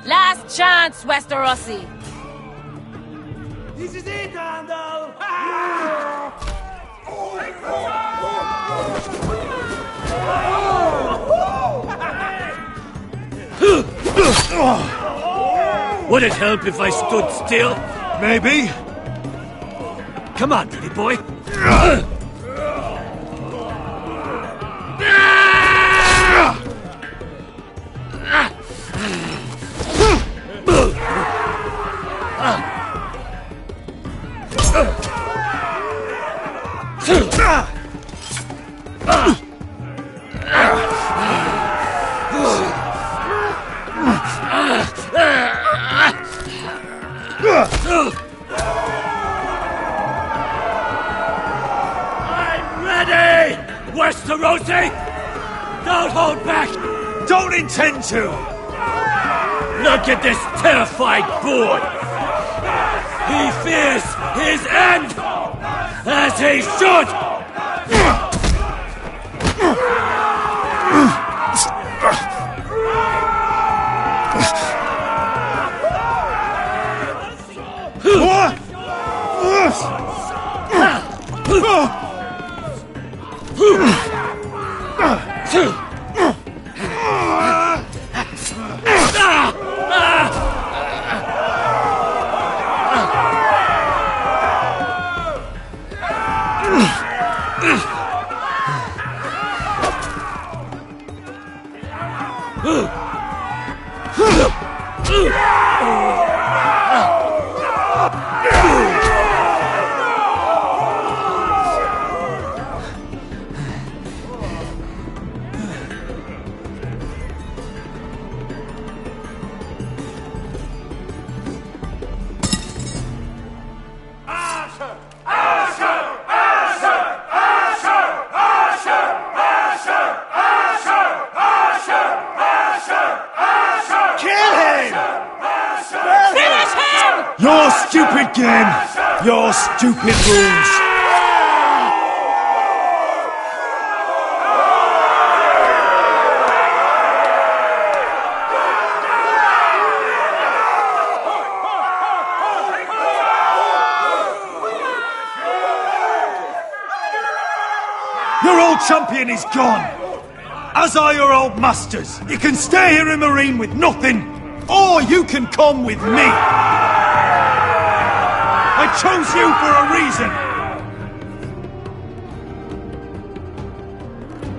Last chance, Westerosi. This is it, Andal! Would it help if I stood still? Maybe. Come on, pretty boy. I'm ready, Westerosi! Don't hold back! Don't intend to! Look at this terrified boy! He fears his end! As he should! Your stupid game! Your stupid rules! Your old champion is gone! As are your old masters! You can stay here in Marine with nothing, or you can come with me! I chose you for a reason!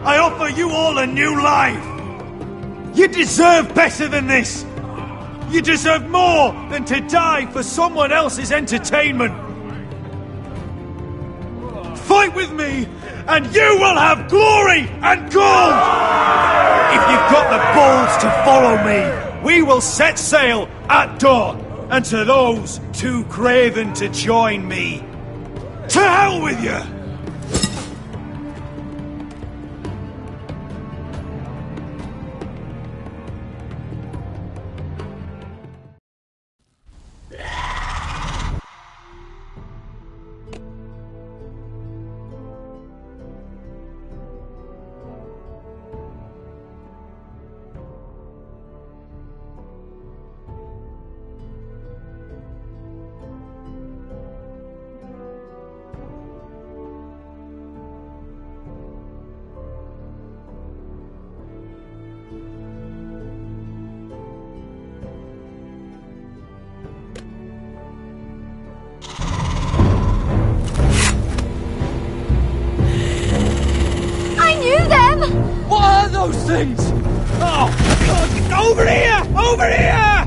I offer you all a new life! You deserve better than this! You deserve more than to die for someone else's entertainment! Fight with me, and you will have glory and gold! If you've got the balls to follow me, we will set sail at dawn! And to those too craven to join me, to hell with you! What are those things? Oh, God! Over here! Over here!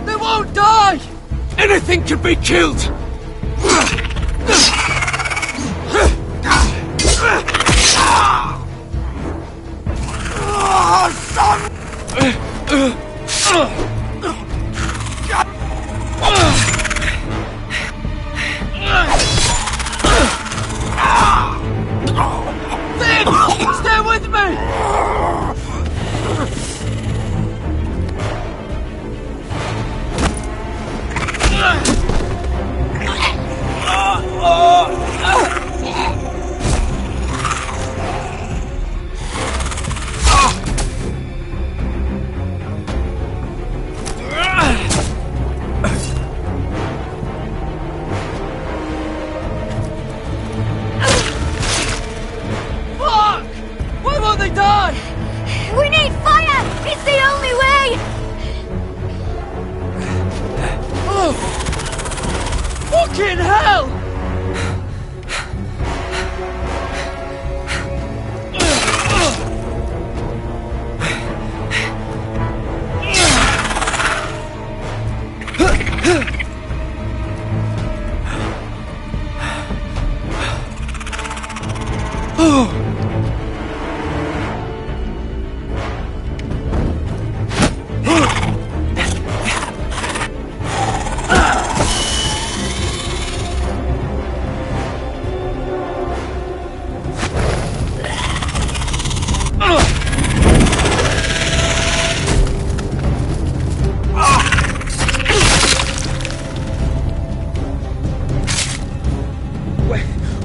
They won't die! Anything can be killed! Stay with me!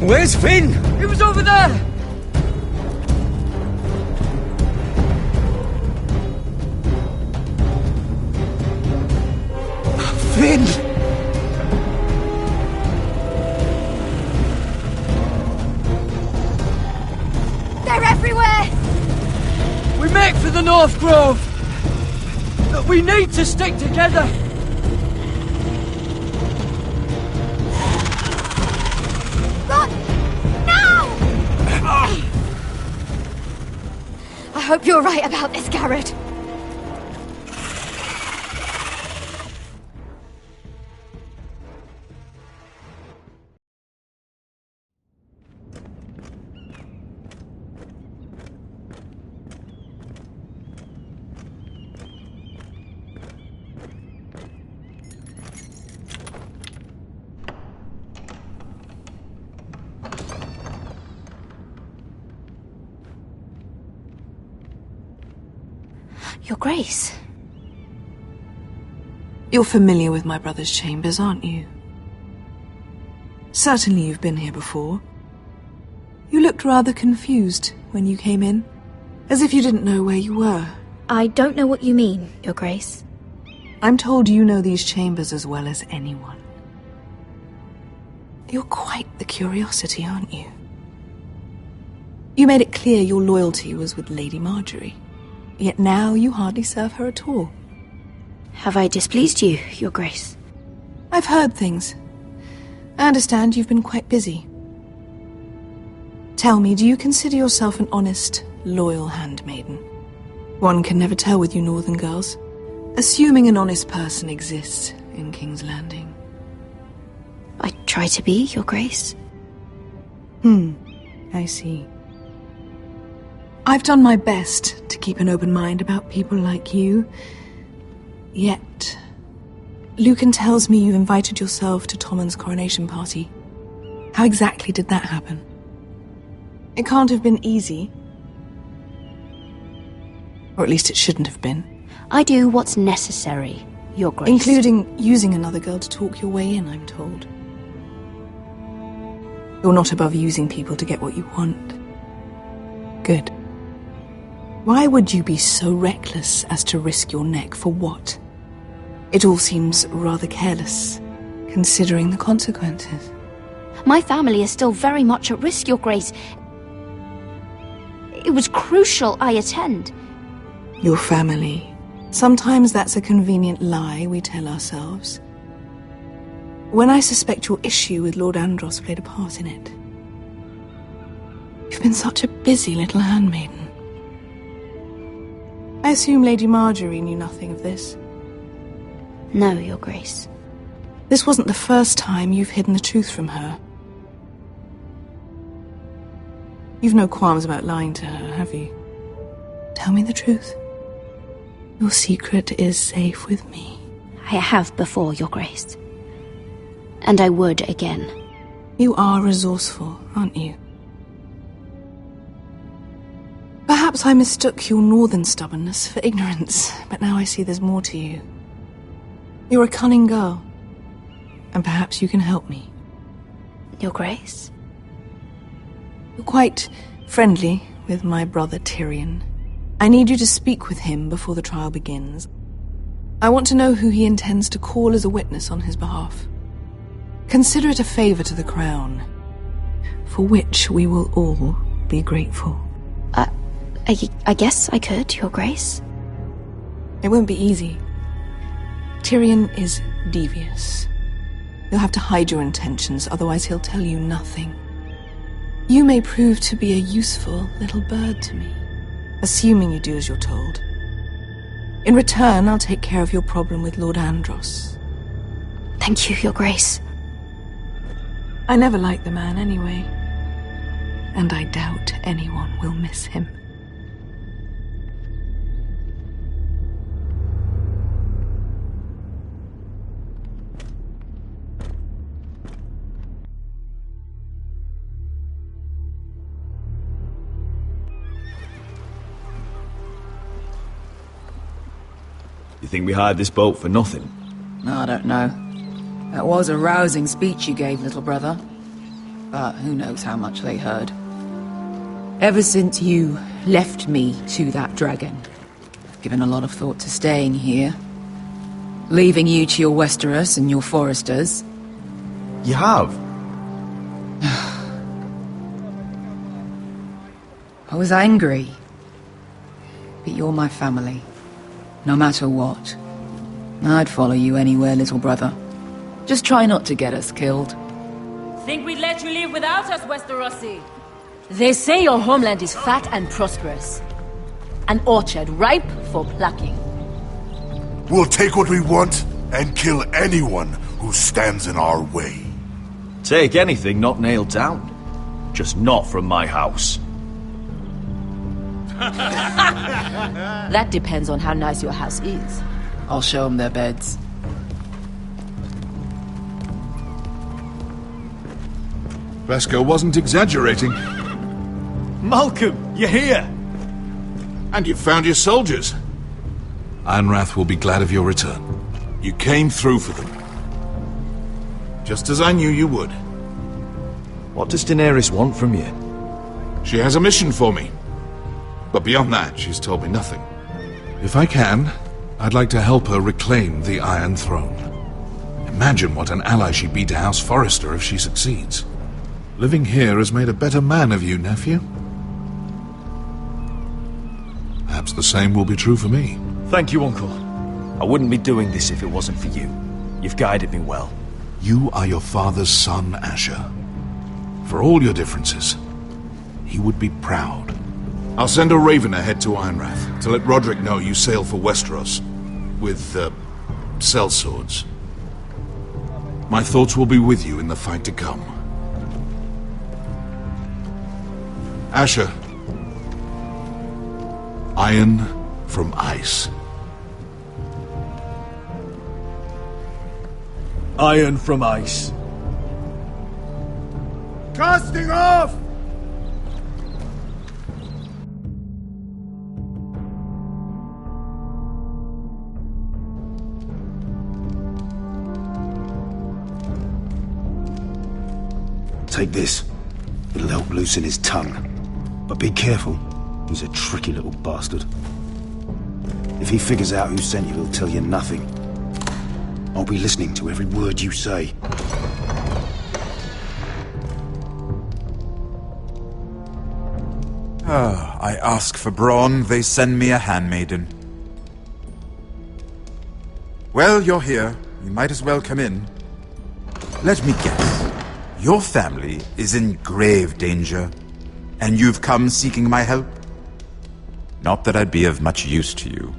Where's Finn? He was over there! Finn! They're everywhere! We make for the North Grove! But we need to stick together! I hope you're right about this, Garrett. Your Grace. You're familiar with my brother's chambers, aren't you? Certainly you've been here before. You looked rather confused when you came in, as if you didn't know where you were. I don't know what you mean, Your Grace. I'm told you know these chambers as well as anyone. You're quite the curiosity, aren't you? You made it clear your loyalty was with Lady Marjorie. Yet now you hardly serve her at all. Have I displeased you, Your Grace? I've heard things. I understand you've been quite busy. Tell me, do you consider yourself an honest, loyal handmaiden? One can never tell with you northern girls. Assuming an honest person exists in King's Landing. I try to be, Your Grace. I see. I've done my best to keep an open mind about people like you. Yet, Lucan tells me you invited yourself to Tommen's coronation party. How exactly did that happen? It can't have been easy. Or at least it shouldn't have been. I do what's necessary, Your Grace. Including using another girl to talk your way in, I'm told. You're not above using people to get what you want. Good. Why would you be so reckless as to risk your neck for what? It all seems rather careless, considering the consequences. My family is still very much at risk, Your Grace. It was crucial I attend. Your family. Sometimes that's a convenient lie we tell ourselves. When I suspect your issue with Lord Andros played a part in it. You've been such a busy little handmaiden. I assume Lady Marjorie knew nothing of this. No, Your Grace. This wasn't the first time you've hidden the truth from her. You've no qualms about lying to her, have you? Tell me the truth. Your secret is safe with me. I have before, Your Grace. And I would again. You are resourceful, aren't you? Perhaps I mistook your northern stubbornness for ignorance, but now I see there's more to you. You're a cunning girl, and perhaps you can help me. Your Grace? You're quite friendly with my brother Tyrion. I need you to speak with him before the trial begins. I want to know who he intends to call as a witness on his behalf. Consider it a favor to the crown, for which we will all be grateful. I guess I could, Your Grace. It won't be easy. Tyrion is devious. You'll have to hide your intentions, otherwise he'll tell you nothing. You may prove to be a useful little bird to me, assuming you do as you're told. In return, I'll take care of your problem with Lord Andros. Thank you, Your Grace. I never liked the man anyway. and I doubt anyone will miss him. You think we hired this boat for nothing? I don't know. That was a rousing speech you gave, little brother. But who knows how much they heard. Ever since you left me to that dragon, I've given a lot of thought to staying here. Leaving you to your Westeros and your foresters. You have? I was angry. But you're my family. No matter what. I'd follow you anywhere, little brother. Just try not to get us killed. Think we'd let you leave without us, Westerosi? They say your homeland is fat and prosperous. An orchard ripe for plucking. We'll take what we want and kill anyone who stands in our way. Take anything not nailed down. Just not from my house. That depends on how nice your house is. I'll show them their beds. Vasco wasn't exaggerating. Malcolm, you're here! And you've found your soldiers. Ironrath will be glad of your return. You came through for them. Just as I knew you would. What does Daenerys want from you? She has a mission for me. But beyond that, she's told me nothing. If I can, I'd like to help her reclaim the Iron Throne. Imagine what an ally she'd be to House Forrester if she succeeds. Living here has made a better man of you, nephew. Perhaps the same will be true for me. Thank you, Uncle. I wouldn't be doing this if it wasn't for you. You've guided me well. You are your father's son, Asher. For all your differences, he would be proud. I'll send a raven ahead to Ironrath to let Roderick know you sail for Westeros with, sellswords. My thoughts will be with you in the fight to come. Asher. Iron from ice. Iron from ice. Casting off! Take this. It'll help loosen his tongue. But be careful. He's a tricky little bastard. If he figures out who sent you, he'll tell you nothing. I'll be listening to every word you say. I ask for brawn, they send me a handmaiden. Well, you're here. You might as well come in. Let me guess. Your family is in grave danger, and you've come seeking my help? Not that I'd be of much use to you.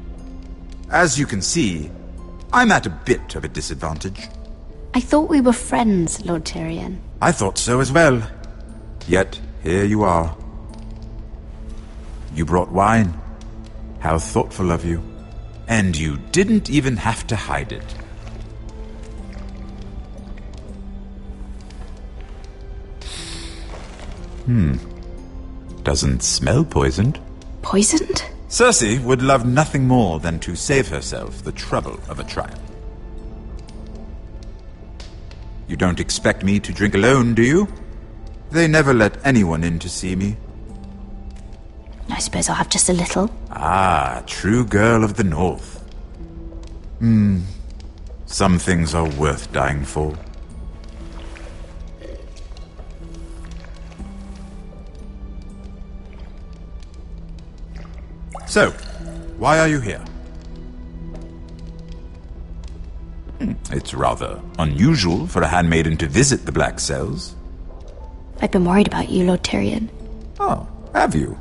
As you can see, I'm at a bit of a disadvantage. I thought we were friends, Lord Tyrion. I thought so as well. Yet, here you are. You brought wine. How thoughtful of you. And you didn't even have to hide it. Doesn't smell poisoned. Poisoned? Cersei would love nothing more than to save herself the trouble of a trial. You don't expect me to drink alone, do you? They never let anyone in to see me. I suppose I'll have just a little. Ah, true girl of the North. Some things are worth dying for. So, why are you here? It's rather unusual for a handmaiden to visit the Black Cells. I've been worried about you, Lord Tyrion. Oh, have you?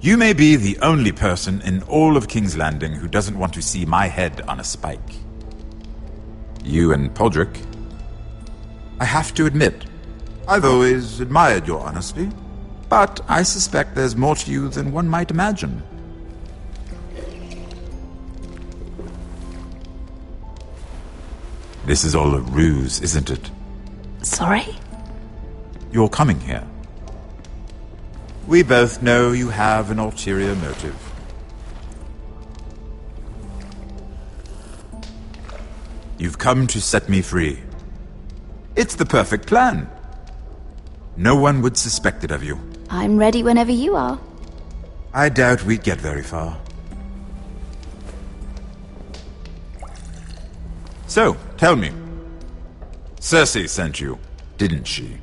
You may be the only person in all of King's Landing who doesn't want to see my head on a spike. You and Podrick. I have to admit, I've always admired your honesty, But I suspect there's more to you than one might imagine. This is all a ruse, isn't it? Sorry? You're coming here. We both know you have an ulterior motive. You've come to set me free. It's the perfect plan. No one would suspect it of you. I'm ready whenever you are. I doubt we'd get very far. So, tell me. Cersei sent you, didn't she?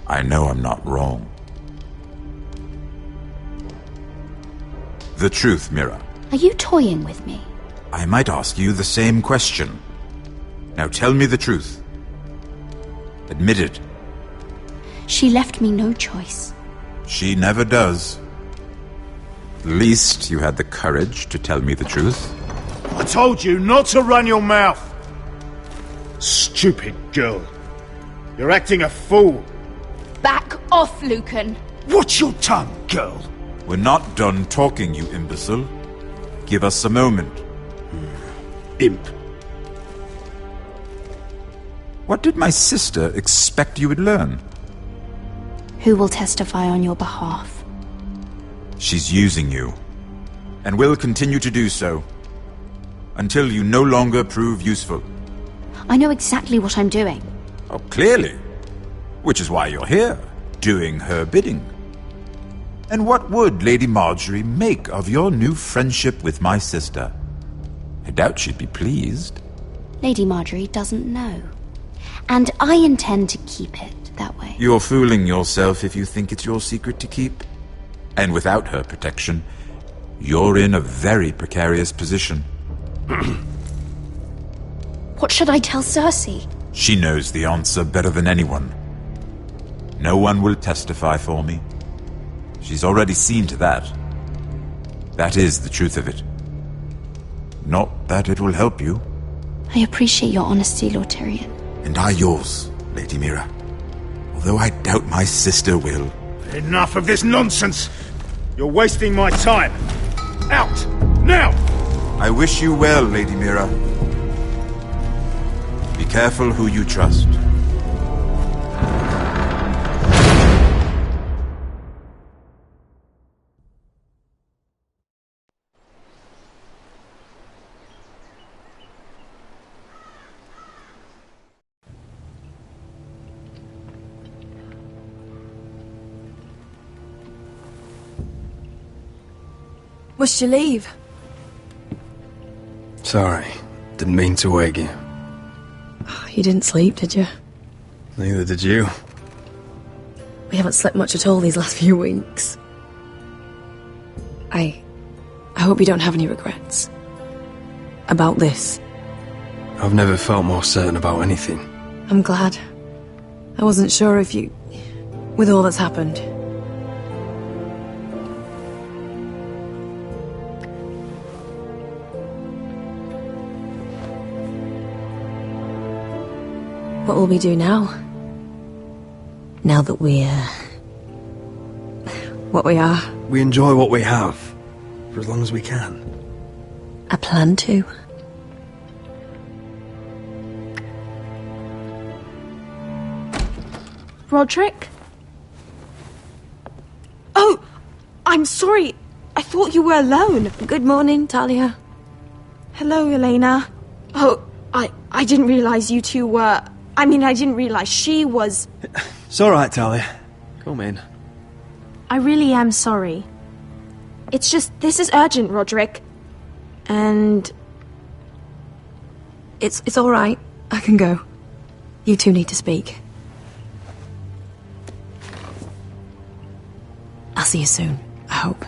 I know I'm not wrong. The truth, Mira. Are you toying with me? I might ask you the same question. Now tell me the truth. Admit it. She left me no choice. She never does. At least you had the courage to tell me the truth. I told you not to run your mouth! Stupid girl. You're acting a fool. Back off, Lucan. Watch your tongue, girl. We're not done talking, you imbecile. Give us a moment. Imp. What did my sister expect you would learn? Who will testify on your behalf? She's using you, and will continue to do so, until you no longer prove useful. I know exactly what I'm doing. Oh, clearly. Which is why you're here, doing her bidding. And what would Lady Marjorie make of your new friendship with my sister? I doubt she'd be pleased. Lady Marjorie doesn't know. And I intend to keep it that way. You're fooling yourself if you think it's your secret to keep. And without her protection, you're in a very precarious position. What should I tell Cersei? She knows the answer better than anyone. No one will testify for me. She's already seen to that. That is the truth of it. Not that it will help you. I appreciate your honesty, Lord Tyrion. And I yours, Lady Mira. Although I doubt my sister will. Enough of this nonsense! You're wasting my time! Out! Now! I wish you well, Lady Mira. Be careful who you trust. Must you leave? Sorry, didn't mean to wake you. You didn't sleep, did you? Neither did you. We haven't slept much at all these last few weeks. I hope you don't have any regrets. About this. I've never felt more certain about anything. I'm glad. I wasn't sure if you... with all that's happened. What will we do now? Now that we're... what we are? We enjoy what we have, for as long as we can. I plan to. Roderick? Oh! I'm sorry. I thought you were alone. Good morning, Talia. Hello, Elena. Oh, I didn't realize you two were... I mean, I didn't realize she was... It's alright, Talia. Come in. I really am sorry. It's just, this is urgent, Roderick. And... It's alright. I can go. You two need to speak. I'll see you soon, I hope.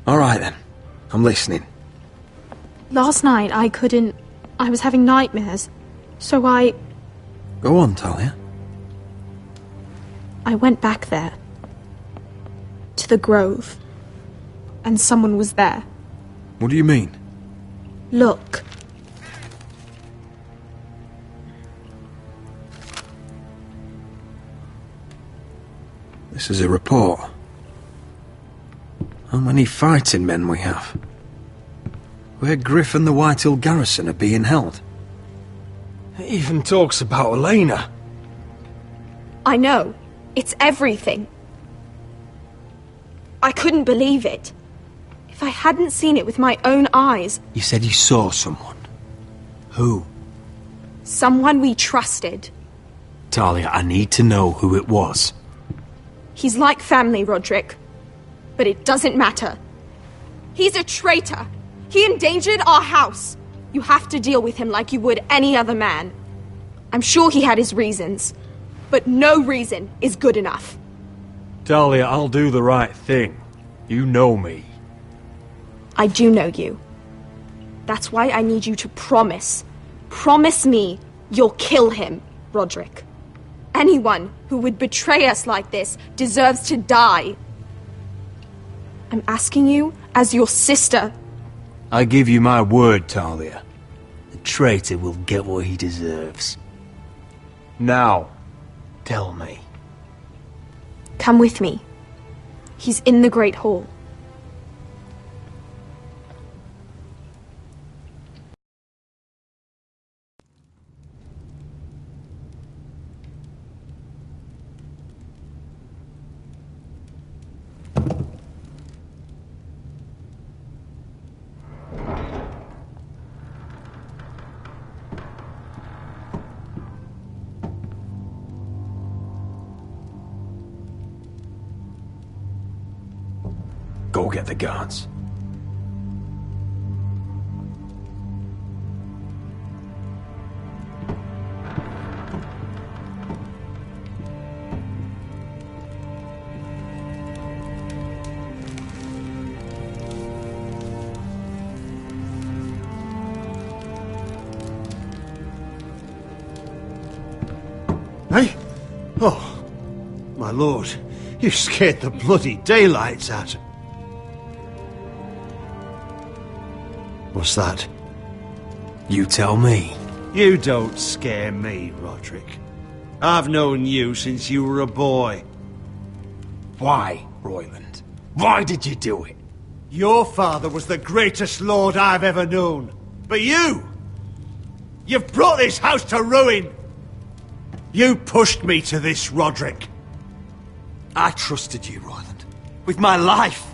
Alright then. I'm listening. Last night, I was having nightmares. So I... Go on, Talia. I went back there. To the grove. And someone was there. What do you mean? Look. This is a report. How many fighting men we have? Where Griff and the Whitehill garrison are being held. It even talks about Elena. I know. It's everything. I couldn't believe it. If I hadn't seen it with my own eyes... You said you saw someone. Who? Someone we trusted. Talia, I need to know who it was. He's like family, Roderick. But it doesn't matter. He's a traitor. He endangered our house. You have to deal with him like you would any other man. I'm sure he had his reasons. But no reason is good enough. Talia, I'll do the right thing. You know me. I do know you. That's why I need you to promise. Promise me you'll kill him, Roderick. Anyone who would betray us like this deserves to die. I'm asking you as your sister. I give you my word, Talia. The traitor will get what he deserves. Now, tell me. Come with me. He's in the Great Hall. Go get the guards. Hey? Oh, my lord, you scared the bloody daylights out of... What's that? You tell me. You don't scare me, Roderick. I've known you since you were a boy. Why, Royland? Why did you do it? Your father was the greatest lord I've ever known. But you've brought this house to ruin. You pushed me to this, Roderick. I trusted you, Royland. With my life.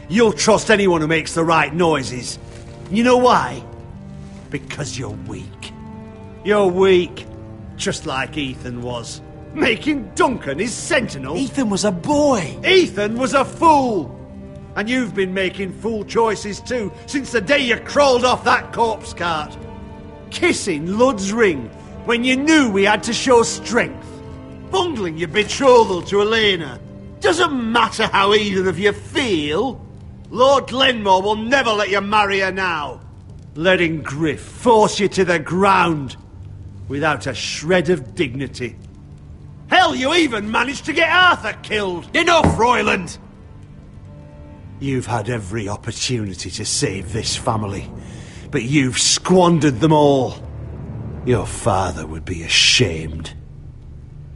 You'll trust anyone who makes the right noises. You know why? Because you're weak. You're weak. Just like Ethan was. Making Duncan his sentinel. Ethan was a boy. Ethan was a fool. And you've been making fool choices too, since the day you crawled off that corpse cart. Kissing Lud's ring when you knew we had to show strength. Bungling your betrothal to Elena. Doesn't matter how either of you feel. Lord Glenmore will never let you marry her now. Letting Griff force you to the ground without a shred of dignity. Hell, you even managed to get Arthur killed. Enough, Royland! You've had every opportunity to save this family, but you've squandered them all. Your father would be ashamed.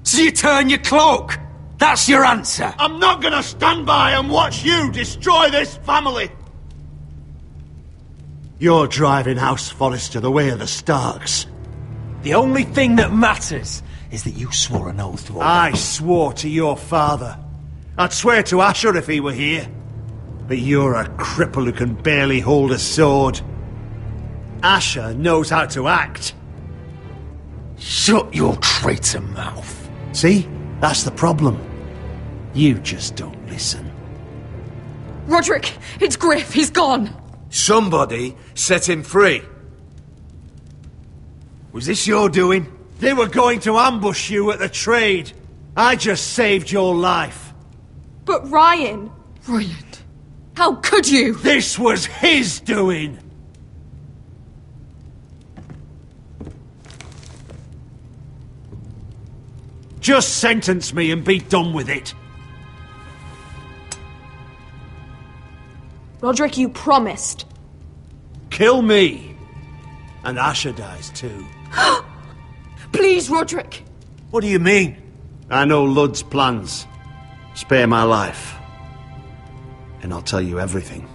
So you turn your cloak? That's your answer? I'm not gonna stand by and watch you destroy this family! You're driving House Forrester the way of the Starks. The only thing that matters is that you swore an oath to obey. I swore to your father. I'd swear to Asher if he were here. But you're a cripple who can barely hold a sword. Asher knows how to act. Shut your traitor mouth. See? That's the problem. You just don't listen. Roderick, it's Griff. He's gone. Somebody set him free. Was this your doing? They were going to ambush you at the trade. I just saved your life. But Ryan... Royland, how could you? This was his doing. Just sentence me and be done with it. Roderick, you promised. Kill me. And Asher dies too. Please, Roderick! What do you mean? I know Lud's plans. Spare my life. And I'll tell you everything.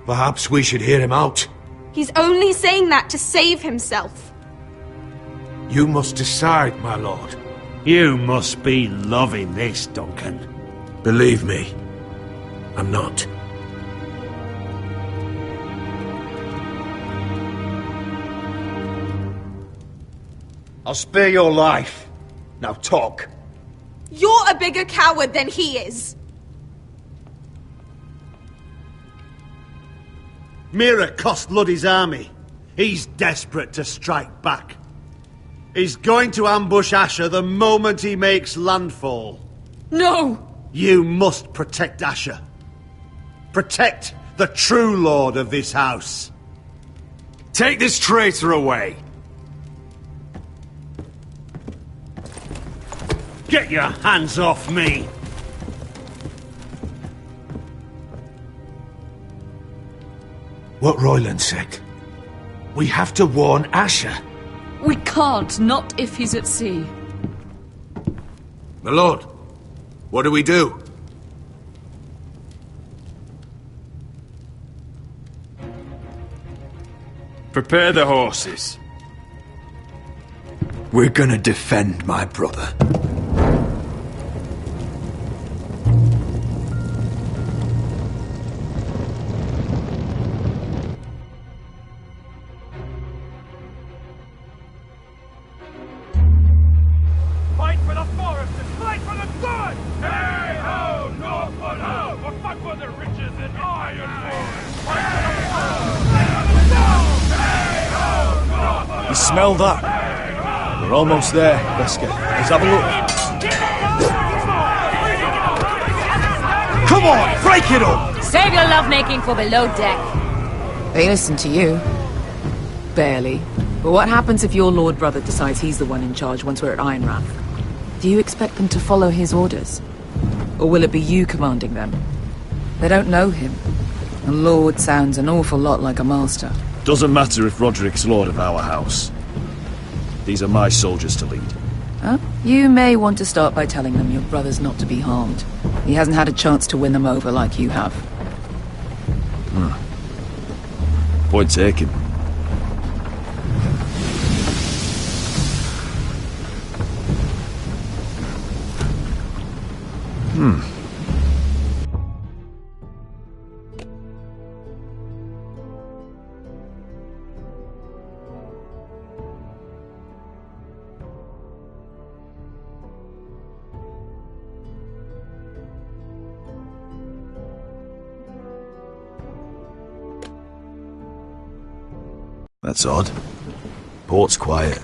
Perhaps we should hear him out. He's only saying that to save himself. You must decide, my lord. You must be loving this, Duncan. Believe me, I'm not. I'll spare your life. Now talk. You're a bigger coward than he is. Mira cost Luddy's army. He's desperate to strike back. He's going to ambush Asher the moment he makes landfall. No! You must protect Asher. Protect the true lord of this house. Take this traitor away. Get your hands off me! What Royland said. We have to warn Asher. We can't, not if he's at sea. My lord, what do we do? Prepare the horses. We're gonna defend my brother. Fight for the forest and fight for the good! Hey ho, North for no! Or fight for the riches and ironwood! Fight for the forest! Hey ho, North for no! You smell that? We're almost there, Beskar. Let's have a look. Come on, break it up! Save your lovemaking for below deck. They listen to you. Barely. But what happens if your lord brother decides he's the one in charge once we're at Ironrath? Do you expect them to follow his orders? Or will it be you commanding them? They don't know him. A lord sounds an awful lot like a master. Doesn't matter if Roderick's lord of our house. These are my soldiers to lead. Huh? You may want to start by telling them your brother's not to be harmed. He hasn't had a chance to win them over like you have. Point taken. That's odd. Port's quiet.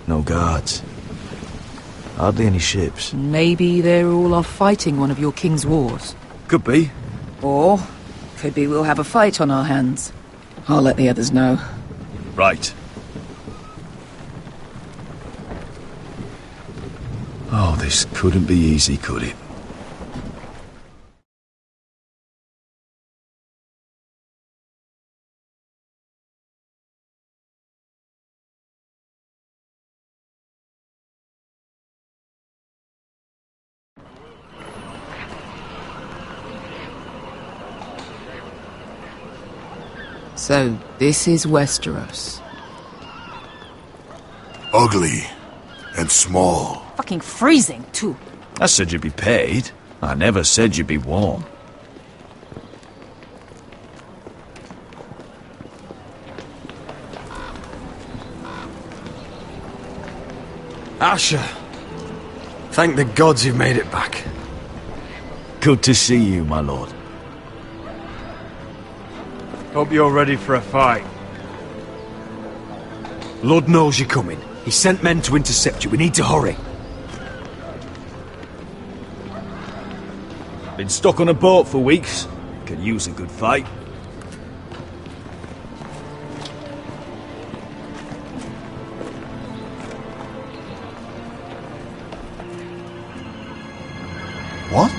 No guards. Hardly any ships. Maybe they're all off fighting one of your king's wars. Could be. Or, could be we'll have a fight on our hands. I'll let the others know. Right. Oh, this couldn't be easy, could it? So, this is Westeros. Ugly and small. Fucking freezing, too. I said you'd be paid. I never said you'd be warm. Asher. Thank the gods you've made it back. Good to see you, my lord. Hope you're ready for a fight. Lord knows you're coming. He sent men to intercept you. We need to hurry. Been stuck on a boat for weeks. Could use a good fight. What?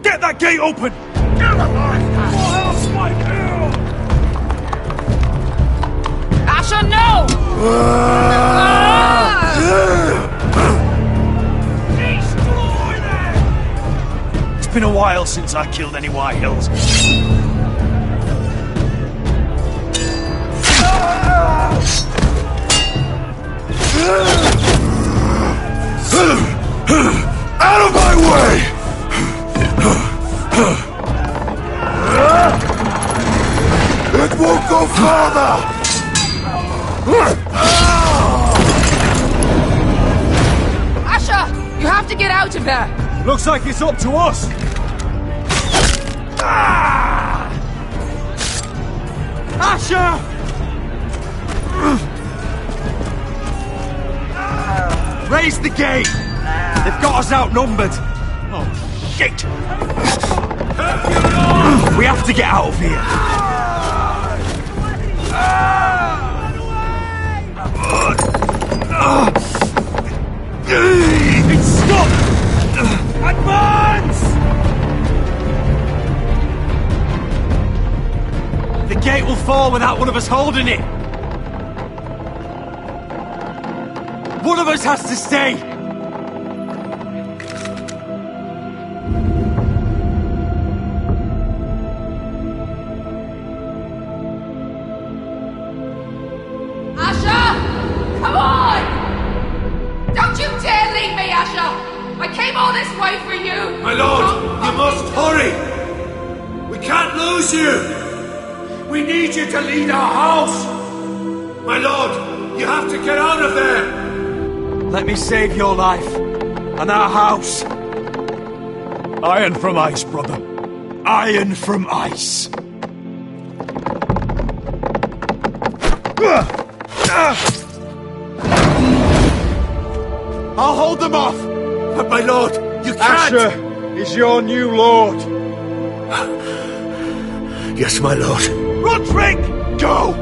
Get that gate open! Asher, no! It's been a while since I killed any White Hills. Out of my way! It won't go farther! Asher, you have to get out of there! Looks like it's up to us! Asher! Raise the gate! They've got us outnumbered! Oh, shit! We have to get out of here! It's stuck! Advance! The gate will fall without one of us holding it! One of us has to stay! Asher! Come on! Don't you dare leave me, Asher! I came all this way for you! My lord, you must hurry! We can't lose you! We need you to lead our house! My lord, you have to get out of there! Let me save your life and our house. Iron from ice, brother. Iron from ice. I'll hold them off. But my lord, you can't! Asher is your new lord. Yes, my lord. Roderick! Go!